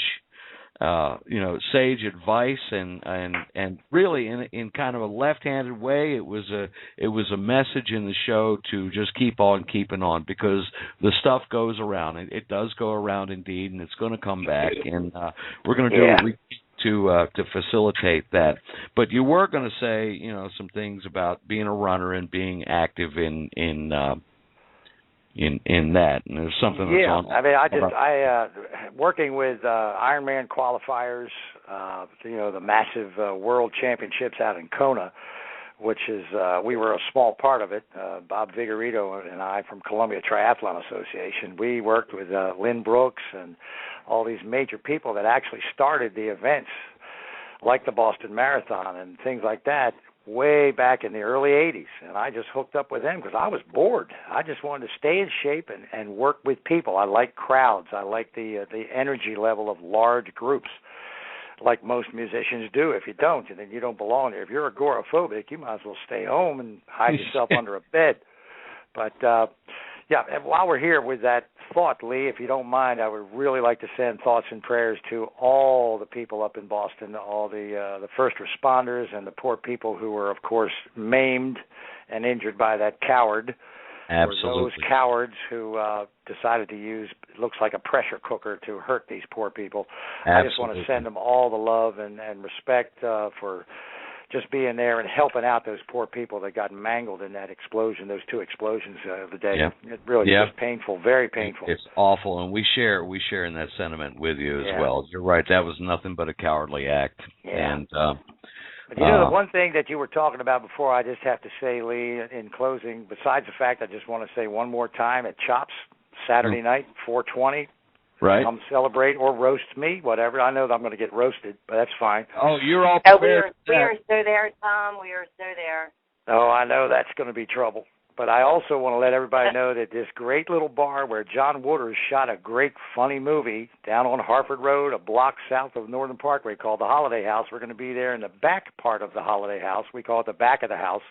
advice, and really in kind of a left-handed way, it was a message in the show to just keep on keeping on, because the stuff goes around. It does go around indeed, and it's going to come back, and we're going to do what we can to facilitate that. But you were going to say some things about being a runner and being active in that, and there's something that's on. I mean, working with Ironman qualifiers, the massive world championships out in Kona, which is we were a small part of it. Bob Vigorito and I from Columbia Triathlon Association, we worked with Lynn Brooks and all these major people that actually started the events, like the Boston Marathon and things like that, way back in the early 80s, and I just hooked up with them because I was bored. I just wanted to stay in shape and work with people. I like crowds. I like the energy level of large groups, like most musicians do. If you don't, then you don't belong there. If you're agoraphobic, you might as well stay home and hide yourself under a bed. But, and while we're here with that thought, Lee, if you don't mind, I would really like to send thoughts and prayers to all the people up in Boston, all the first responders and the poor people who were, of course, maimed and injured by that coward. Absolutely. Or those cowards who decided to use, it looks like a pressure cooker to hurt these poor people. Absolutely. I just want to send them all the love and respect for just being there and helping out those poor people that got mangled in that explosion, those two explosions of the day. It really is painful, very painful. It's awful, and we share in that sentiment with you as well. You're right, that was nothing but a cowardly act. Yeah. And but the one thing that you were talking about before, I just have to say, Lee, in closing, besides the fact I just want to say one more time at Chops, Saturday night, 4:20. Right. Come celebrate or roast me, whatever. I know that I'm going to get roasted, but that's fine. Oh, you're all prepared. We are so there, Tom. We are so there. Oh, I know that's going to be trouble. But I also want to let everybody know that this great little bar where John Waters shot a great, funny movie down on Harford Road, a block south of Northern Parkway, called the Holiday House. We're going to be there in the back part of the Holiday House. We call it the back of the house,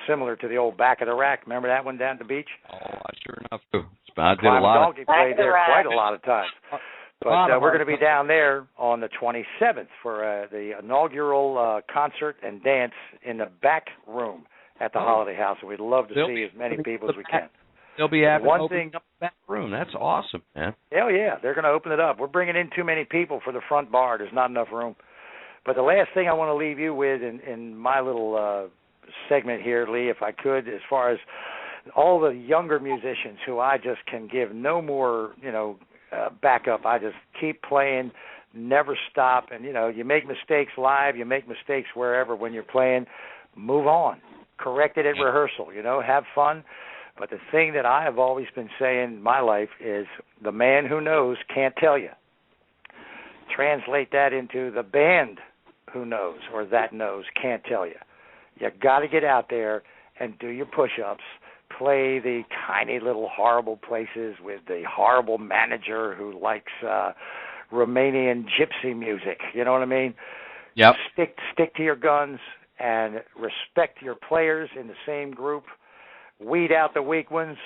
similar to the old back of the rack. Remember that one down at the beach? Oh, sure enough. I did a lot. Donkey played there quite a lot of times. But we're going to be down there on the 27th for the inaugural concert and dance in the back room at the Holiday House. And we'd love to see as many people as we can. They'll be opening up the back room. That's awesome, man. Hell yeah, they're going to open it up. We're bringing in too many people for the front bar. There's not enough room. But the last thing I want to leave you with in my little segment here, Lee, if I could, as far as all the younger musicians who I just can give no more, backup. I just keep playing, never stop. And, you make mistakes live, you make mistakes wherever when you're playing. Move on. Correct it at rehearsal, have fun. But the thing that I have always been saying in my life is the man who knows can't tell you. Translate that into the band who knows or that knows can't tell you. You got to get out there and do your push-ups. Play the tiny little horrible places with the horrible manager who likes Romanian gypsy music. You know what I mean? Yep. Stick to your guns and respect your players in the same group. Weed out the weak ones.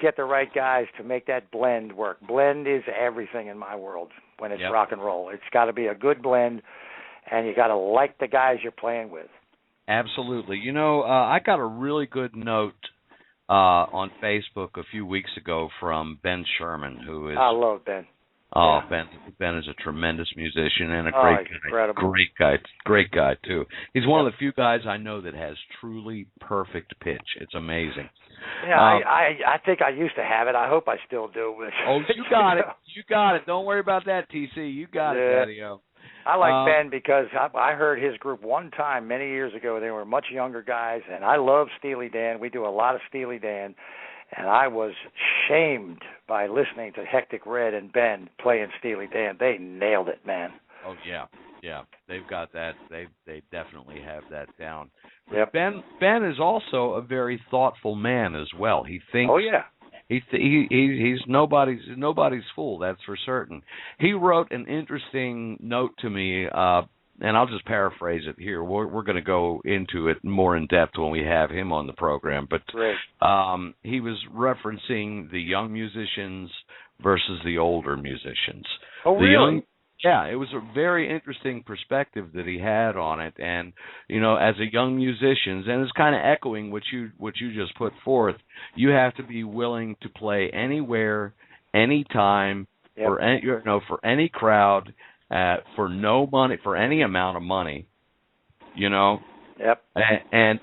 Get the right guys to make that blend work. Blend is everything in my world when it's rock and roll. It's got to be a good blend, and you got to like the guys you're playing with. Absolutely. I got a really good note on Facebook a few weeks ago from Ben Sherman, who is... I love Ben. Oh, Yeah. Ben is a tremendous musician and a He's incredible. great guy too. He's one Yep. of the few guys I know that has truly perfect pitch. It's amazing. Yeah, I think I used to have it. I hope I still do. But, Oh, you got it. You got it. Don't worry about that, TC. You got it, Daddy-O. I like Ben because I heard his group one time many years ago. They were much younger guys, and I love Steely Dan. We do a lot of Steely Dan, and I was shamed by listening to Hectic Red and Ben playing Steely Dan. They nailed it, man. Oh yeah. They've got that. They definitely have that down. Yep. Ben is also a very thoughtful man as well. He thinks. Oh yeah. He's nobody's fool. That's for certain. He wrote an interesting note to me, and I'll just paraphrase it here. We're going to go into it more in depth when we have him on the program. But he was referencing the young musicians versus the older musicians. Oh, really? Yeah, it was a very interesting perspective that he had on it, and as a young musician, and it's kind of echoing what you just put forth. You have to be willing to play anywhere, anytime, for any crowd, for no money, for any amount of money. Yep. And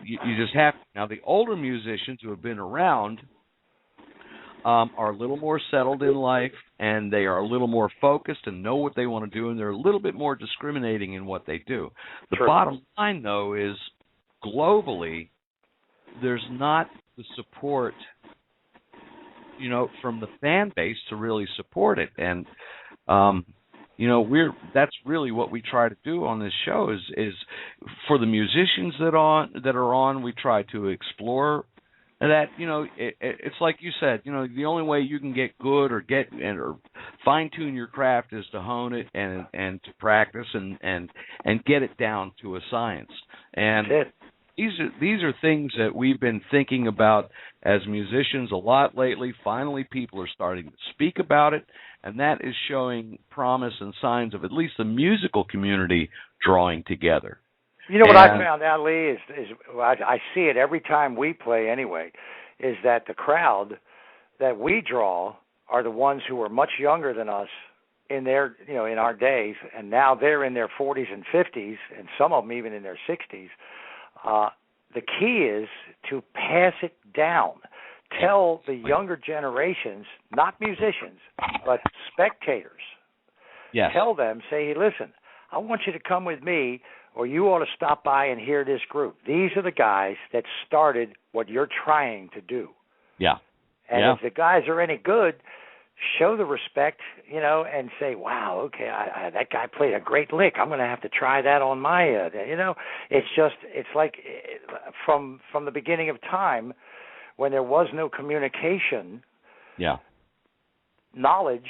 you just have to. Now the older musicians who have been around are a little more settled in life, and they are a little more focused and know what they want to do, and they're a little bit more discriminating in what they do. The bottom line, though, is globally, there's not the support, from the fan base to really support it. And, that's really what we try to do on this show is for the musicians that are on, we try to explore that, it's like you said, the only way you can get good or fine tune your craft is to hone it and to practice and get it down to a science. And these are things that we've been thinking about as musicians a lot lately. Finally, people are starting to speak about it, and that is showing promise and signs of at least the musical community drawing together. What I found out, Lee, is I see it every time we play anyway, is that the crowd that we draw are the ones who are much younger than us in their, in our days, and now they're in their 40s and 50s, and some of them even in their 60s. The key is to pass it down. Tell the younger generations, not musicians, but spectators. Yes. Tell them, say, hey, listen, I want you to come with me, or you ought to stop by and hear this group. These are the guys that started what you're trying to do. Yeah. And if the guys are any good, show the respect, and say, wow, okay, that guy played a great lick. I'm going to have to try that on my, it's like from the beginning of time when there was no communication, knowledge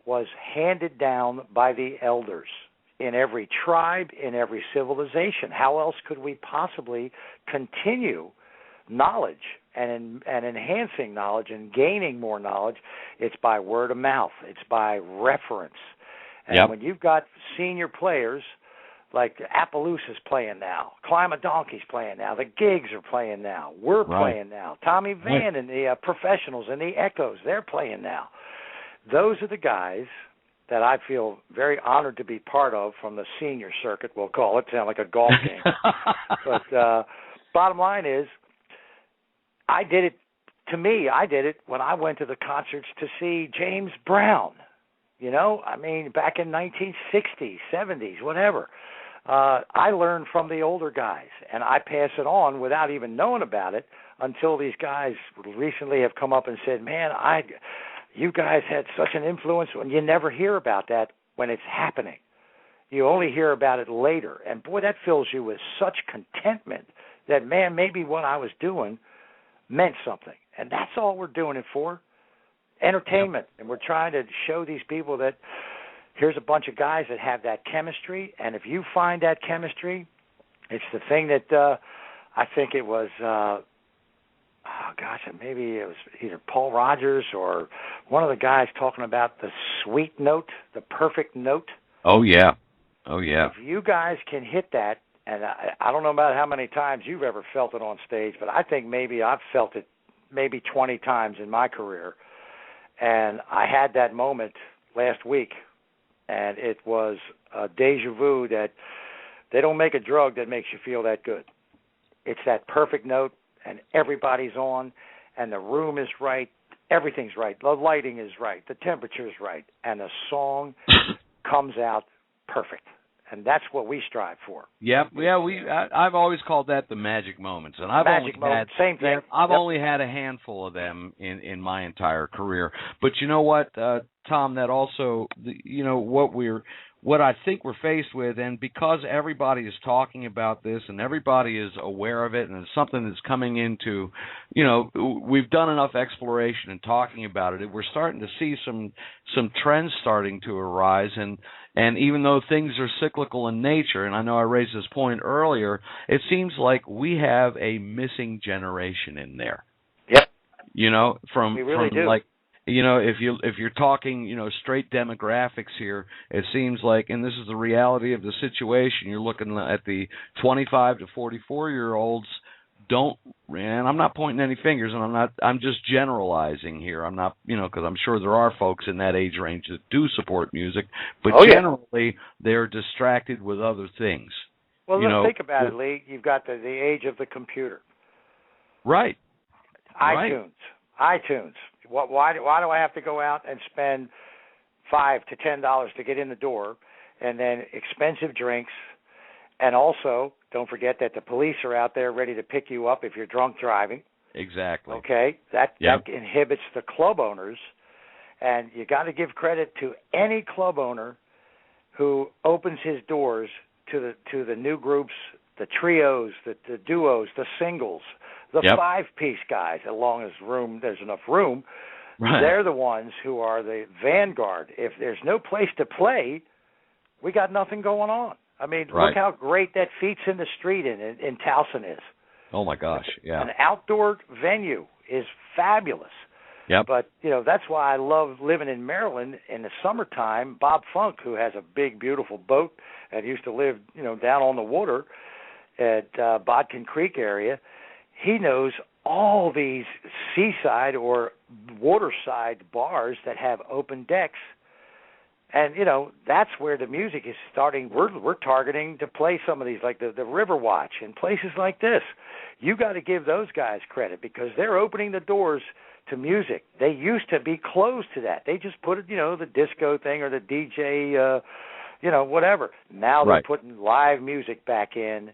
was handed down by the elders. In every tribe, in every civilization. How else could we possibly continue knowledge and enhancing knowledge and gaining more knowledge? It's by word of mouth. It's by reference. And when you've got senior players like Appaloosa's playing now, Climb a Donkey's playing now, the Gigs are playing now, we're playing now, Tommy Van and the Professionals and the Echoes, they're playing now. Those are the guys that I feel very honored to be part of from the senior circuit, we'll call it. Sound like a golf game. But bottom line is, I did it when I went to the concerts to see James Brown. Back in 1960s, 70s, whatever. I learned from the older guys, and I pass it on without even knowing about it until these guys recently have come up and said, man, you guys had such an influence, and you never hear about that when it's happening. You only hear about it later. And, boy, that fills you with such contentment that, man, maybe what I was doing meant something. And that's all we're doing it for, entertainment. And we're trying to show these people that here's a bunch of guys that have that chemistry, and if you find that chemistry, it's the thing that I think it was maybe it was either Paul Rogers or one of the guys talking about the sweet note, the perfect note. Oh, yeah. If you guys can hit that, and I don't know about how many times you've ever felt it on stage, but I think maybe I've felt it maybe 20 times in my career. And I had that moment last week, and it was a deja vu that they don't make a drug that makes you feel that good. It's that perfect note, and everybody's on, and the room is right, everything's right, the lighting is right, the temperature's right, and the song comes out perfect. And that's what we strive for. Yep. Yeah, I've always called that the magic moments, and I've same thing. I've only had a handful of them in my entire career. But you know what, Tom? That also, what I think we're faced with, and because everybody is talking about this and everybody is aware of it, and it's something that's coming into, we've done enough exploration and talking about it. We're starting to see some trends starting to arise, and even though things are cyclical in nature, and I know I raised this point earlier, it seems like we have a missing generation in there. Yep. We really do. Like, if you're talking, straight demographics here, it seems like, and this is the reality of the situation, you're looking at the 25 to 44-year-olds and I'm not pointing any fingers, and I'm just generalizing here. I'm not, because I'm sure there are folks in that age range that do support music, but generally they're distracted with other things. Well, let's think about it, Lee. You've got the age of the computer. Right. iTunes. Why do I have to go out and spend $5 to $10 to get in the door, and then expensive drinks, and also don't forget that the police are out there ready to pick you up if you're drunk driving. Exactly. Okay, that inhibits the club owners, and you got to give credit to any club owner who opens his doors to the new groups, the trios, the duos, the singles, the 5-piece guys, as long as there's enough room. Right. They're the ones who are the vanguard. If there's no place to play, we got nothing going on. I mean, Look how great that Feats in the Street in Towson is. Oh, my gosh, yeah. An outdoor venue is fabulous. Yep. But, that's why I love living in Maryland in the summertime. Bob Funk, who has a big, beautiful boat and used to live, down on the water at Bodkin Creek area, he knows all these seaside or waterside bars that have open decks. And, that's where the music is starting. We're targeting to play some of these, like the Riverwatch and places like this. You got to give those guys credit because they're opening the doors to music. They used to be closed to that. They just put, the disco thing or the DJ, whatever. Now they're putting live music back in.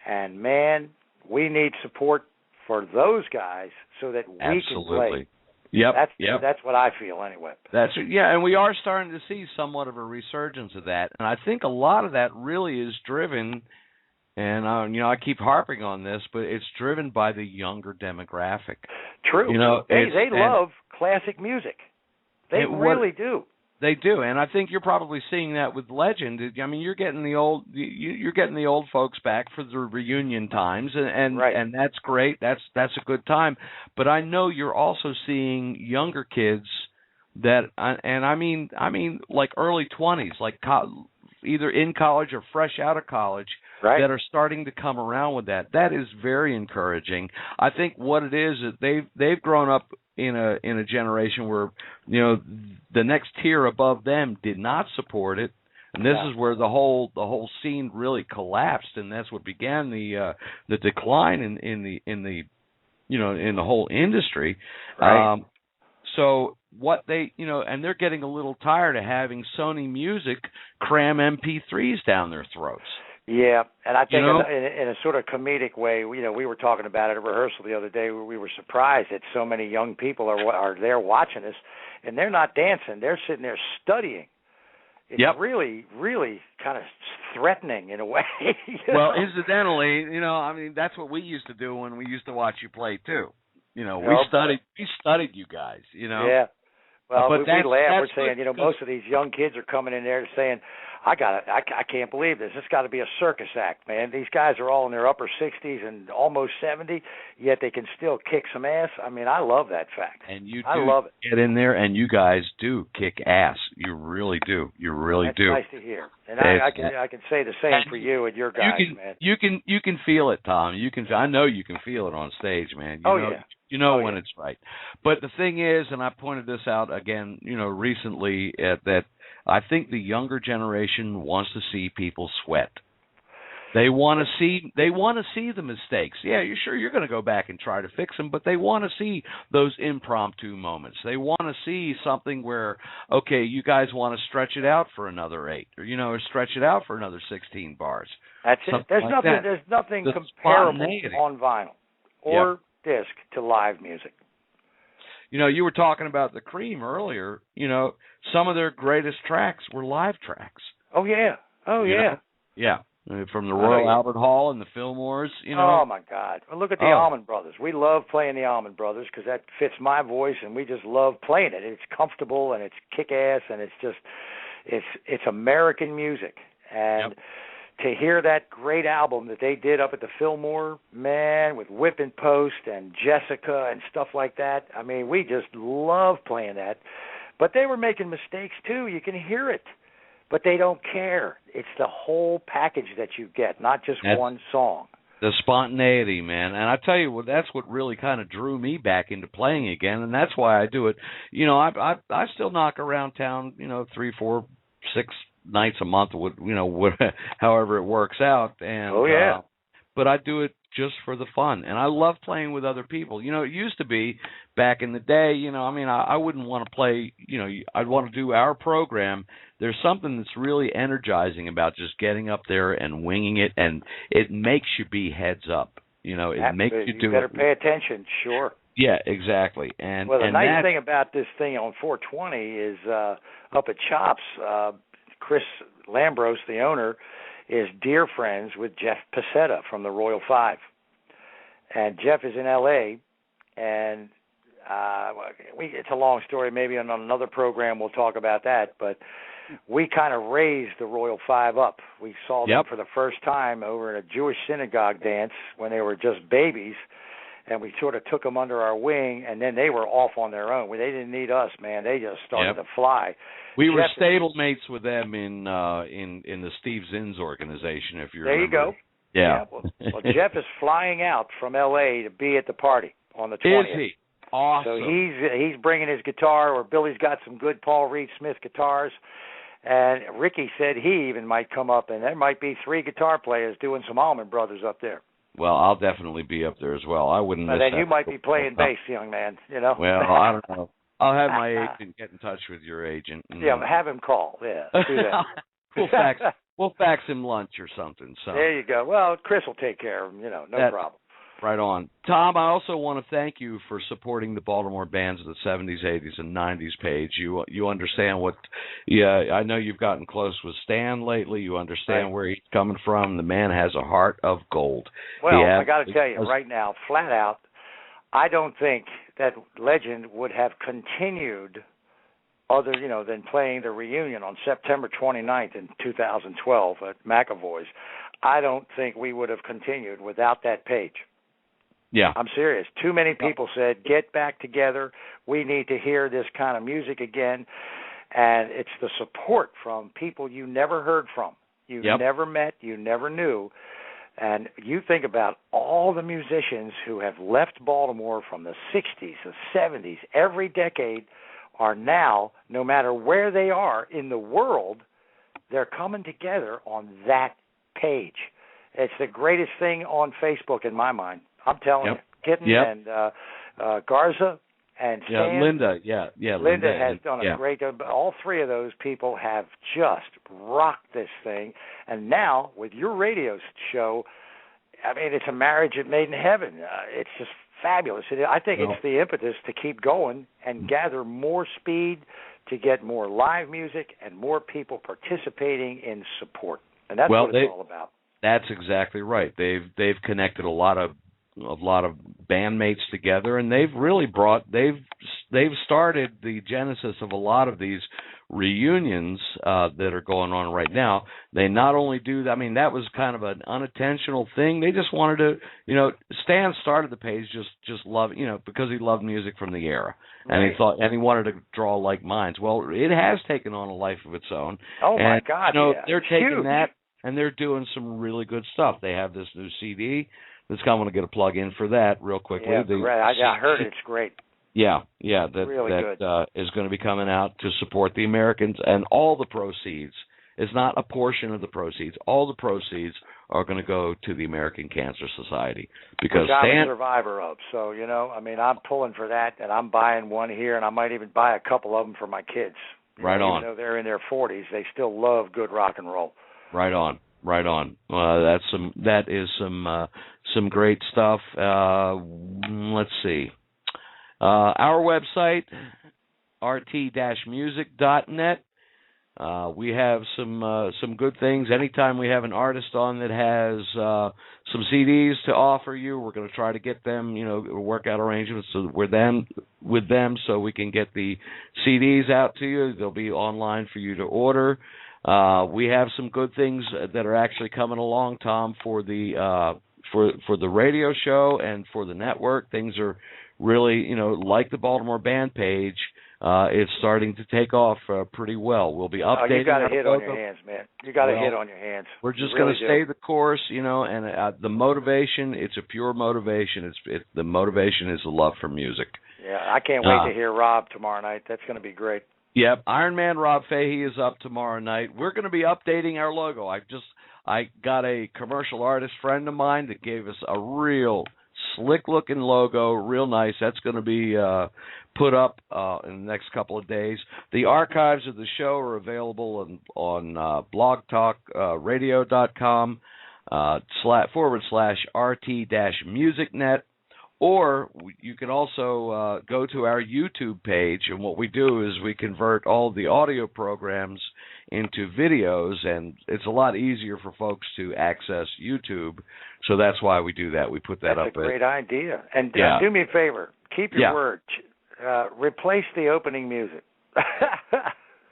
And, man, we need support for those guys so that we can play. Yep. That's what I feel anyway. And we are starting to see somewhat of a resurgence of that, and I think a lot of that really is driven, and I keep harping on this, but it's driven by the younger demographic. True. They love classic music. They really do. They do, and I think you're probably seeing that with Legend. I mean, you're getting the old folks back for the reunion times, and that's great. That's a good time. But I know you're also seeing younger kids that, and I mean like early 20s, like either in college or fresh out of college, that are starting to come around with that. That is very encouraging. I think what it is they've grown up in a generation where the next tier above them did not support it, and this is where the whole scene really collapsed, and that's what began the decline in the whole industry. Right. So what they and they're getting a little tired of having Sony Music cram MP3s down their throats. Yeah, and I think in a sort of comedic way, we were talking about it at rehearsal the other day where we were surprised that so many young people are there watching us, and they're not dancing. They're sitting there studying. It's really, really kind of threatening in a way. Well, incidentally, that's what we used to do when we used to watch you play, too. We studied you guys, Yeah. Well, we laugh. We're saying, most of these young kids are coming in there saying, I can't believe this. It's got to be a circus act, man. These guys are all in their upper 60s and almost 70, yet they can still kick some ass. I mean, I love that fact. And you I love it. Get in there, and you guys do kick ass. You really do. You really do. That's nice to hear. And I can say the same for you and your guys, man. You can feel it, Tom. I know you can feel it on stage, man. You know when it's right. But the thing is, and I pointed this out again, recently, that I think the younger generation wants to see people sweat. They want to see the mistakes. Yeah, you're going to go back and try to fix them, but they want to see those impromptu moments. They want to see something where, okay, you guys want to stretch it out for another 8, or stretch it out for another 16 bars. That's it. There's nothing comparable on vinyl or disc to live music. You were talking about the Cream earlier. Some of their greatest tracks were live tracks. Oh yeah. Yeah. From the Royal Albert Hall and the Fillmores, Oh, my God. Well, look at the Allman Brothers. We love playing the Allman Brothers because that fits my voice, and we just love playing it. It's comfortable, and it's kick-ass, and it's just it's American music. And to hear that great album that they did up at the Fillmore, man, with Whipping Post and Jessica and stuff like that, I mean, we just love playing that. But they were making mistakes, too. You can hear it. But they don't care. It's the whole package that you get, not just one song. The spontaneity, man. And I tell you what, that's what really kind of drew me back into playing again, and that's why I do it. I still knock around town, 3, 4, 6 nights a month, however it works out. And but I do it just for the fun, and I love playing with other people. It used to be back in the day. I wouldn't want to play. I'd want to do our program. There's something that's really energizing about just getting up there and winging it, and it makes you be heads up. It makes you do. You better pay attention. Sure. Yeah, exactly. And the nice thing about this thing on 420 is up at Chops, Chris Lambros, the owner, is dear friends with Jeff Pasetta from the Royal 5. And Jeff is in L.A., and it's a long story. Maybe on another program we'll talk about that, but we kind of raised the Royal 5 up. We saw them for the first time over in a Jewish synagogue dance when they were just babies, and we sort of took them under our wing, and then they were off on their own. They didn't need us, man. They just started to fly. We were stablemates with them in the Steve Zinn's organization, if you remember. There you go. Yeah. Well, Jeff is flying out from L.A. to be at the party on the 20th. Is he? Awesome. So he's bringing his guitar, or Billy's got some good Paul Reed Smith guitars. And Ricky said he even might come up, and there might be 3 guitar players doing some Allman Brothers up there. Well, I'll definitely be up there as well. I wouldn't miss that. Then you might be playing bass, young man, Well, I don't know. I'll have my agent get in touch with your agent. Have him call. Yeah, do that. We'll fax him lunch or something. So there you go. Well, Chris will take care of him, no problem. Right on. Tom, I also want to thank you for supporting the Baltimore bands of the 70s, 80s, and 90s page. You understand I know you've gotten close with Stan lately. You understand where he's coming from. The man has a heart of gold. Well, I got to tell you right now, flat out, I don't think that Legend would have continued other, than playing the reunion on September 29th in 2012 at McAvoy's. I don't think we would have continued without that page. Yeah. I'm serious. Too many people said, get back together. We need to hear this kind of music again. And it's the support from people you never heard from, you never met, you never knew. And you think about all the musicians who have left Baltimore from the 60s, the 70s, every decade are now, no matter where they are in the world, they're coming together on that page. It's the greatest thing on Facebook in my mind. I'm telling you. Kitten and Garza and Stan. Linda. Linda has done a great job. All 3 of those people have just rocked this thing. And now, with your radio show, I mean, it's a marriage made in heaven. It's just fabulous. I think it's the impetus to keep going and gather more speed, to get more live music and more people participating in support. And that's what it's all about. That's exactly right. They've connected a lot of bandmates together, and they've they've started the genesis of a lot of these reunions that are going on right now. They not only do that, I mean, that was kind of an unintentional thing. They just wanted to, Stan started the page just love, because he loved music from the era, and he wanted to draw like minds. Well, it has taken on a life of its own. Oh my God! They're taking that and they're doing some really good stuff. They have this new CD. I'm going to get a plug in for that real quickly. Yeah, I heard it's great. Yeah, that is going to be coming out to support the Americans, and all the proceeds. It's not a portion of the proceeds. All the proceeds are going to go to the American Cancer Society, because which I'm a survivor of. So I'm pulling for that, and I'm buying one here, and I might even buy a couple of them for my kids. Right on. Even though they're in their 40s, they still love good rock and roll. Right on. That is some great stuff. Let's see. Our website, rt-music.net. We have some good things. Anytime we have an artist on that has some CDs to offer you, we're going to try to get them, work out arrangements with them so we can get the CDs out to you. They'll be online for you to order. We have some good things that are actually coming along, Tom, for the radio show and for the network. Things are really, like the Baltimore band page, it's starting to take off pretty well. We'll be updating. You got a hit on your hands, man. You got a hit on your hands. We're just going to stay the course, and the motivation, it's a pure motivation. The motivation is the love for music. Yeah, I can't wait to hear Rob tomorrow night. That's going to be great. Yep, Iron Man Rob Fahey is up tomorrow night. We're going to be updating our logo. I got a commercial artist friend of mine that gave us a real slick-looking logo, real nice. That's going to be put up in the next couple of days. The archives of the show are available on blogtalkradio.com /RT-MusicNet. Or you can also go to our YouTube page, and what we do is we convert all the audio programs into videos, and it's a lot easier for folks to access YouTube, so that's why we do that. We put that up. That's a great idea. And do me a favor, keep your word. Replace the opening music.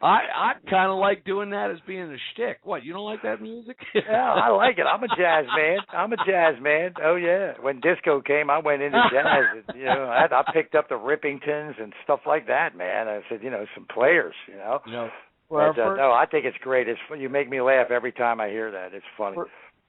I kind of like doing that as being a shtick. What, you don't like that music? Yeah, I like it. I'm a jazz man. Oh, yeah. When disco came, I went into jazz. And, I picked up the Rippingtons and stuff like that, man. I said, some players, Well, no, I think it's great. You make me laugh every time I hear that. It's funny.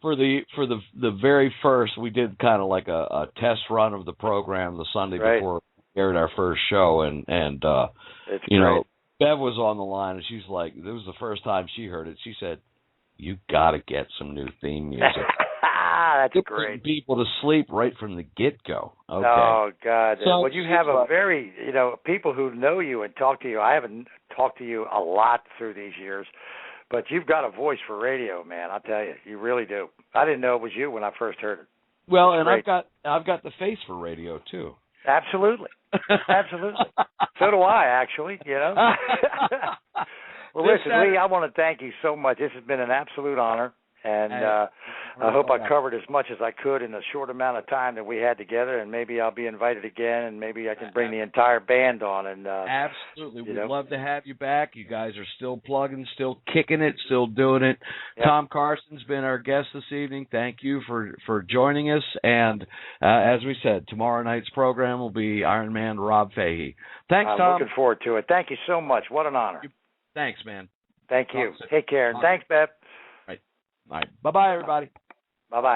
For the very first, we did kind of like a test run of the program the Sunday before we aired our first show, and it's great. Bev was on the line, and she's like, this was the first time she heard it. She said, you got to get some new theme music. That's great. People to sleep right from the get-go. Okay. Oh, God. So, well, you have a very, people who know you and talk to you. I haven't talked to you a lot through these years, but you've got a voice for radio, man. I'll tell you. You really do. I didn't know it was you when I first heard it. Well, and I've got the face for radio, too. Absolutely. So do I, actually, Well, listen, Lee, I want to thank you so much. This has been an absolute honor, and I hope I covered as much as I could in a short amount of time that we had together, and maybe I'll be invited again, and maybe I can bring the entire band on. And absolutely. We'd love to have you back. You guys are still plugging, still kicking it, still doing it. Yep. Tom Carson's been our guest this evening. Thank you for joining us. And as we said, tomorrow night's program will be Iron Man Rob Fahey. Thanks, Tom. I'm looking forward to it. Thank you so much. What an honor. Thanks, man. Thank you. Take care. And thanks, Beb. All right. Bye-bye, everybody. Bye-bye.